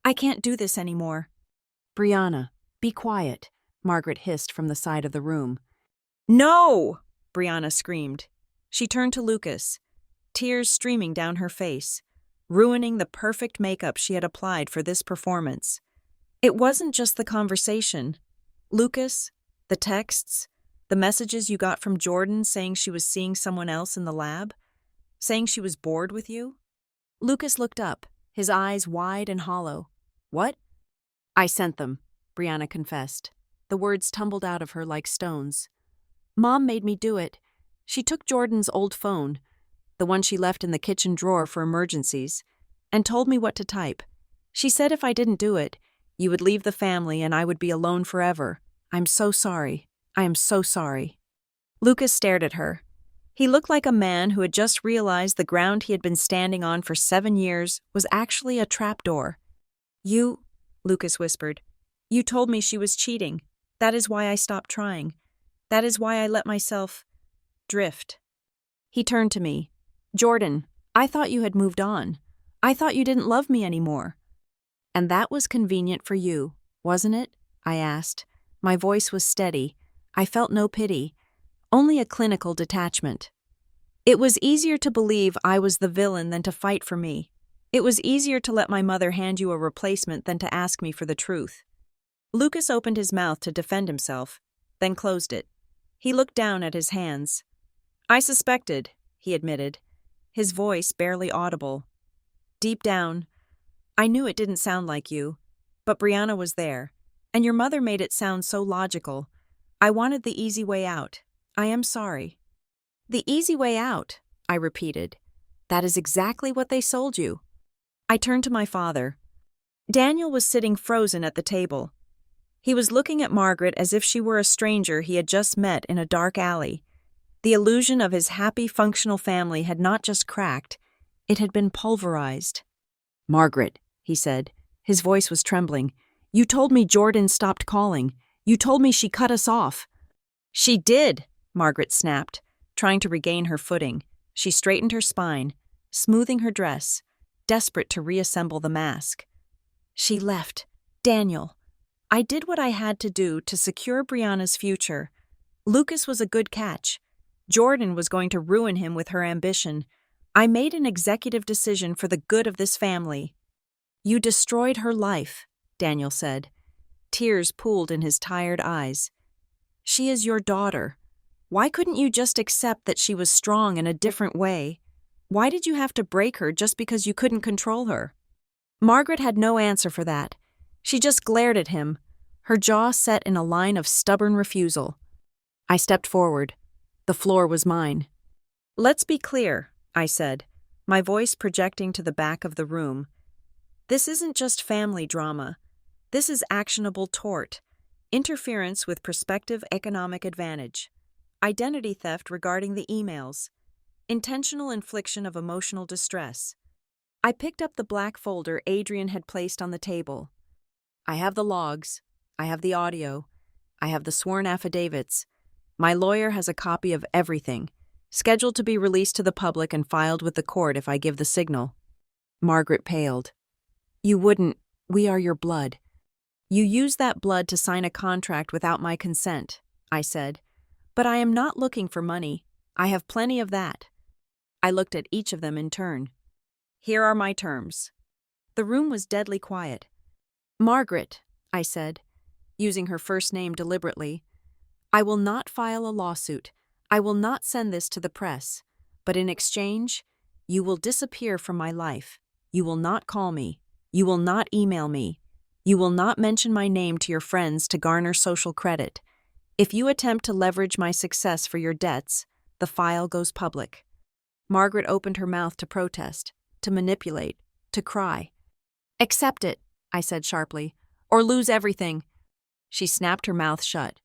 "I can't do this anymore." "Brianna, be quiet," Margaret hissed from the side of the room. "No!" Brianna screamed. She turned to Lucas, tears streaming down her face, ruining the perfect makeup she had applied for this performance. It wasn't just the conversation. Lucas, the texts, the messages you got from Jordan saying she was seeing someone else in the lab, saying she was bored with you. Lucas looked up, his eyes wide and hollow. "What?" "I sent them," Brianna confessed. The words tumbled out of her like stones. "Mom made me do it. She took Jordan's old phone, the one she left in the kitchen drawer for emergencies, and told me what to type. She said if I didn't do it, you would leave the family and I would be alone forever. I'm so sorry. I am so sorry." Lucas stared at her. He looked like a man who had just realized the ground he had been standing on for 7 years was actually a trapdoor. "You," Lucas whispered, "you told me she was cheating. That is why I stopped trying. That is why I let myself drift." He turned to me. "Jordan, I thought you had moved on. I thought you didn't love me anymore." "And that was convenient for you, wasn't it?" I asked. My voice was steady. I felt no pity, only a clinical detachment. It was easier to believe I was the villain than to fight for me. It was easier to let my mother hand you a replacement than to ask me for the truth. Lucas opened his mouth to defend himself, then closed it. He looked down at his hands. "I suspected," he admitted, his voice barely audible. "Deep down, I knew it didn't sound like you, but Brianna was there, and your mother made it sound so logical. I wanted the easy way out. I am sorry." "The easy way out," I repeated. "That is exactly what they sold you." I turned to my father. Daniel was sitting frozen at the table. He was looking at Margaret as if she were a stranger he had just met in a dark alley. The illusion of his happy, functional family had not just cracked, it had been pulverized. "Margaret," he said, his voice was trembling, "you told me Jordan stopped calling. You told me she cut us off." "She did," Margaret snapped, trying to regain her footing. She straightened her spine, smoothing her dress, desperate to reassemble the mask. "She left. Daniel. I did what I had to do to secure Brianna's future. Lucas was a good catch. Jordan was going to ruin him with her ambition. I made an executive decision for the good of this family." "You destroyed her life," Daniel said. Tears pooled in his tired eyes. "She is your daughter. Why couldn't you just accept that she was strong in a different way? Why did you have to break her just because you couldn't control her?" Margaret had no answer for that. She just glared at him, her jaw set in a line of stubborn refusal. I stepped forward. The floor was mine. "Let's be clear," I said, my voice projecting to the back of the room. "This isn't just family drama. This is actionable tort, interference with prospective economic advantage, identity theft regarding the emails, intentional infliction of emotional distress." I picked up the black folder Adrian had placed on the table. "I have the logs. I have the audio. I have the sworn affidavits. My lawyer has a copy of everything, scheduled to be released to the public and filed with the court if I give the signal." Margaret paled. "You wouldn't. We are your blood." "You used that blood to sign a contract without my consent," I said. "But I am not looking for money. I have plenty of that." I looked at each of them in turn. "Here are my terms." The room was deadly quiet. "Margaret," I said, using her first name deliberately, "I will not file a lawsuit. I will not send this to the press. But in exchange, you will disappear from my life. You will not call me. You will not email me. You will not mention my name to your friends to garner social credit. If you attempt to leverage my success for your debts, the file goes public." Margaret opened her mouth to protest, to manipulate, to cry. "Accept it," I said sharply, "or lose everything." She snapped her mouth shut.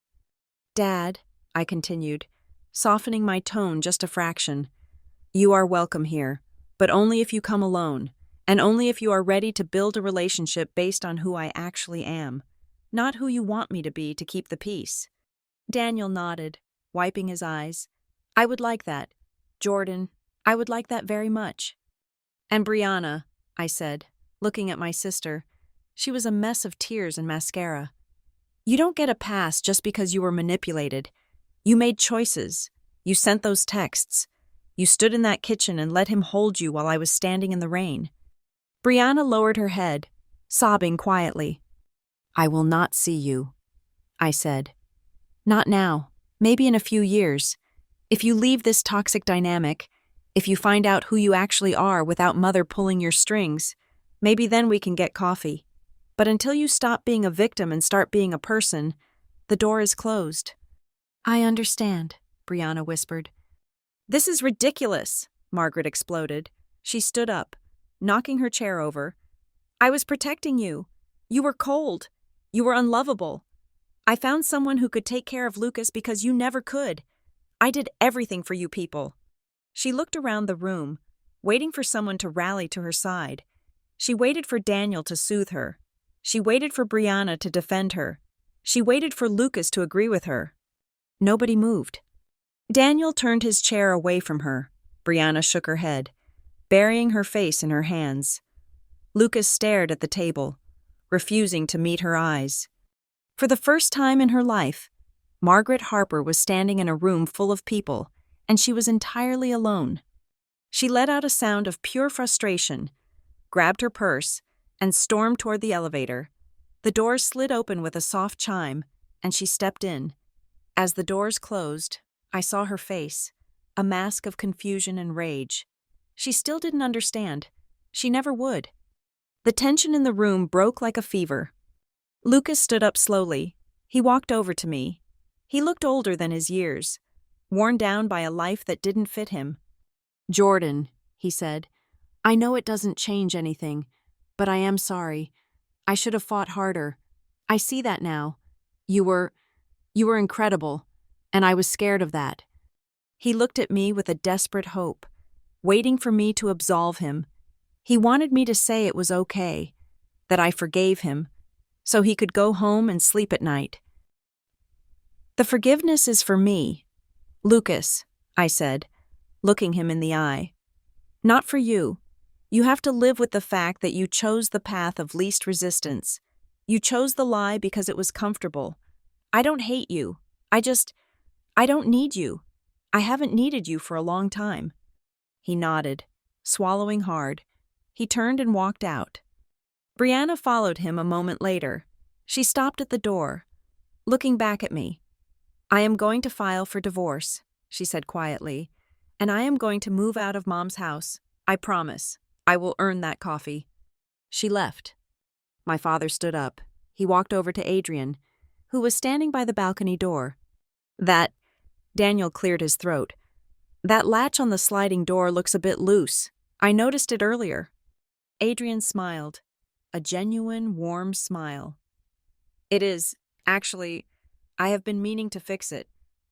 "Dad," I continued, softening my tone just a fraction, "you are welcome here, but only if you come alone, and only if you are ready to build a relationship based on who I actually am, not who you want me to be to keep the peace." Daniel nodded, wiping his eyes. "I would like that. Jordan, I would like that very much." "And Brianna," I said, looking at my sister. She was a mess of tears and mascara. "You don't get a pass just because you were manipulated. You made choices. You sent those texts. You stood in that kitchen and let him hold you while I was standing in the rain." Brianna lowered her head, sobbing quietly. "I will not see you," I said. "Not now. Maybe in a few years. If you leave this toxic dynamic, if you find out who you actually are without Mother pulling your strings, maybe then we can get coffee. But until you stop being a victim and start being a person, the door is closed." "I understand," Brianna whispered. "This is ridiculous," Margaret exploded. She stood up, knocking her chair over. "I was protecting you. You were cold. You were unlovable. I found someone who could take care of Lucas because you never could. I did everything for you people." She looked around the room, waiting for someone to rally to her side. She waited for Daniel to soothe her. She waited for Brianna to defend her. She waited for Lucas to agree with her. Nobody moved. Daniel turned his chair away from her. Brianna shook her head, burying her face in her hands. Lucas stared at the table, refusing to meet her eyes. For the first time in her life, Margaret Harper was standing in a room full of people, and she was entirely alone. She let out a sound of pure frustration, grabbed her purse, and stormed toward the elevator. The doors slid open with a soft chime, and she stepped in. As the doors closed, I saw her face, a mask of confusion and rage. She still didn't understand. She never would. The tension in the room broke like a fever. Lucas stood up slowly. He walked over to me. He looked older than his years, worn down by a life that didn't fit him. "Jordan," he said, "I know it doesn't change anything, but I am sorry. I should have fought harder. I see that now. You were incredible, and I was scared of that." He looked at me with a desperate hope, waiting for me to absolve him. He wanted me to say it was okay, that I forgave him, so he could go home and sleep at night. The forgiveness is for me, Lucas, I said, looking him in the eye. Not for you. You have to live with the fact that you chose the path of least resistance. You chose the lie because it was comfortable. I don't hate you. I don't need you. I haven't needed you for a long time. He nodded, swallowing hard. He turned and walked out. Brianna followed him a moment later. She stopped at the door, looking back at me. I am going to file for divorce, she said quietly, and I am going to move out of Mom's house. I promise. I will earn that coffee. She left. My father stood up. He walked over to Adrian, who was standing by the balcony door. Daniel cleared his throat. That latch on the sliding door looks a bit loose. I noticed it earlier. Adrian smiled, a genuine, warm smile. It is. Actually, I have been meaning to fix it,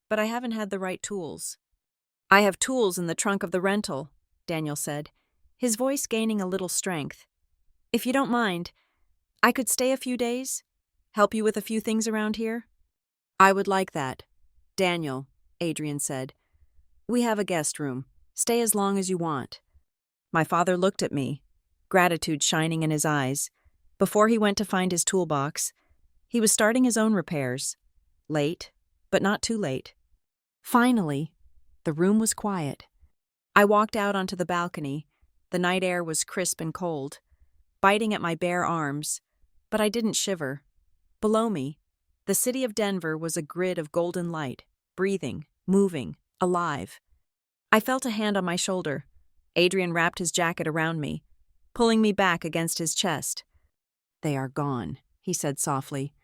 but I haven't had the right tools. I have tools in the trunk of the rental, Daniel said, his voice gaining a little strength. If you don't mind, I could stay a few days, help you with a few things around here. I would like that. Daniel, Adrian said. We have a guest room. Stay as long as you want. My father looked at me, gratitude shining in his eyes. Before he went to find his toolbox, he was starting his own repairs. Late, but not too late. Finally, the room was quiet. I walked out onto the balcony. The night air was crisp and cold, biting at my bare arms, but I didn't shiver. Below me, the city of Denver was a grid of golden light, breathing, moving, alive. I felt a hand on my shoulder. Adrian wrapped his jacket around me, pulling me back against his chest. They are gone, he said softly.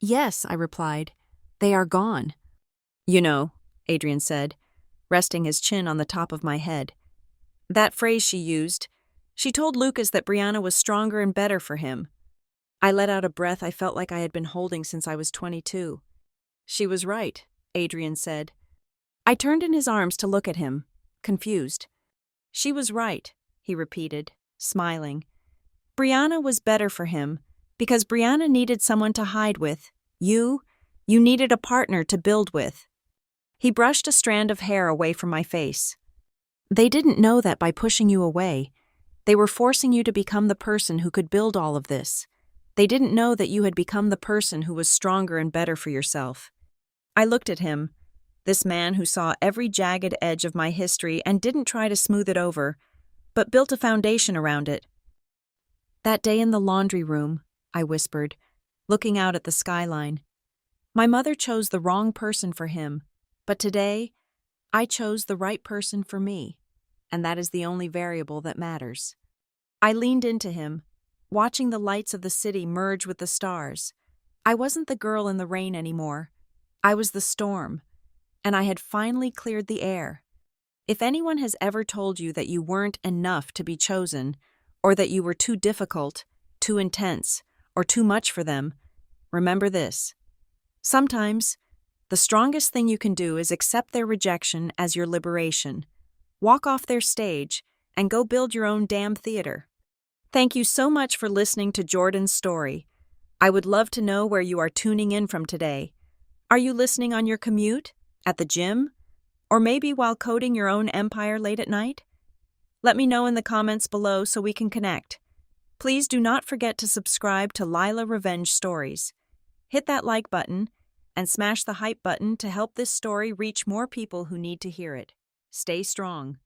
Yes, I replied. They are gone. You know, Adrian said, resting his chin on the top of my head. That phrase she used, she told Lucas that Brianna was stronger and better for him. I let out a breath I felt like I had been holding since I was 22. She was right, Adrian said. I turned in his arms to look at him, confused. She was right, he repeated, smiling. Brianna was better for him because Brianna needed someone to hide with. You needed a partner to build with. He brushed a strand of hair away from my face. They didn't know that by pushing you away, they were forcing you to become the person who could build all of this. They didn't know that you had become the person who was stronger and better for yourself. I looked at him, this man who saw every jagged edge of my history and didn't try to smooth it over, but built a foundation around it. That day in the laundry room, I whispered, looking out at the skyline. My mother chose the wrong person for him, but today, I chose the right person for me, and that is the only variable that matters. I leaned into him, watching the lights of the city merge with the stars. I wasn't the girl in the rain anymore. I was the storm, and I had finally cleared the air. If anyone has ever told you that you weren't enough to be chosen, or that you were too difficult, too intense, or too much for them, remember this. Sometimes, the strongest thing you can do is accept their rejection as your liberation. Walk off their stage and go build your own damn theater. Thank you so much for listening to Jordan's story. I would love to know where you are tuning in from today. Are you listening on your commute, at the gym, or maybe while coding your own empire late at night? Let me know in the comments below so we can connect. Please do not forget to subscribe to Lila Revenge Stories. Hit that like button and smash the hype button to help this story reach more people who need to hear it. Stay strong.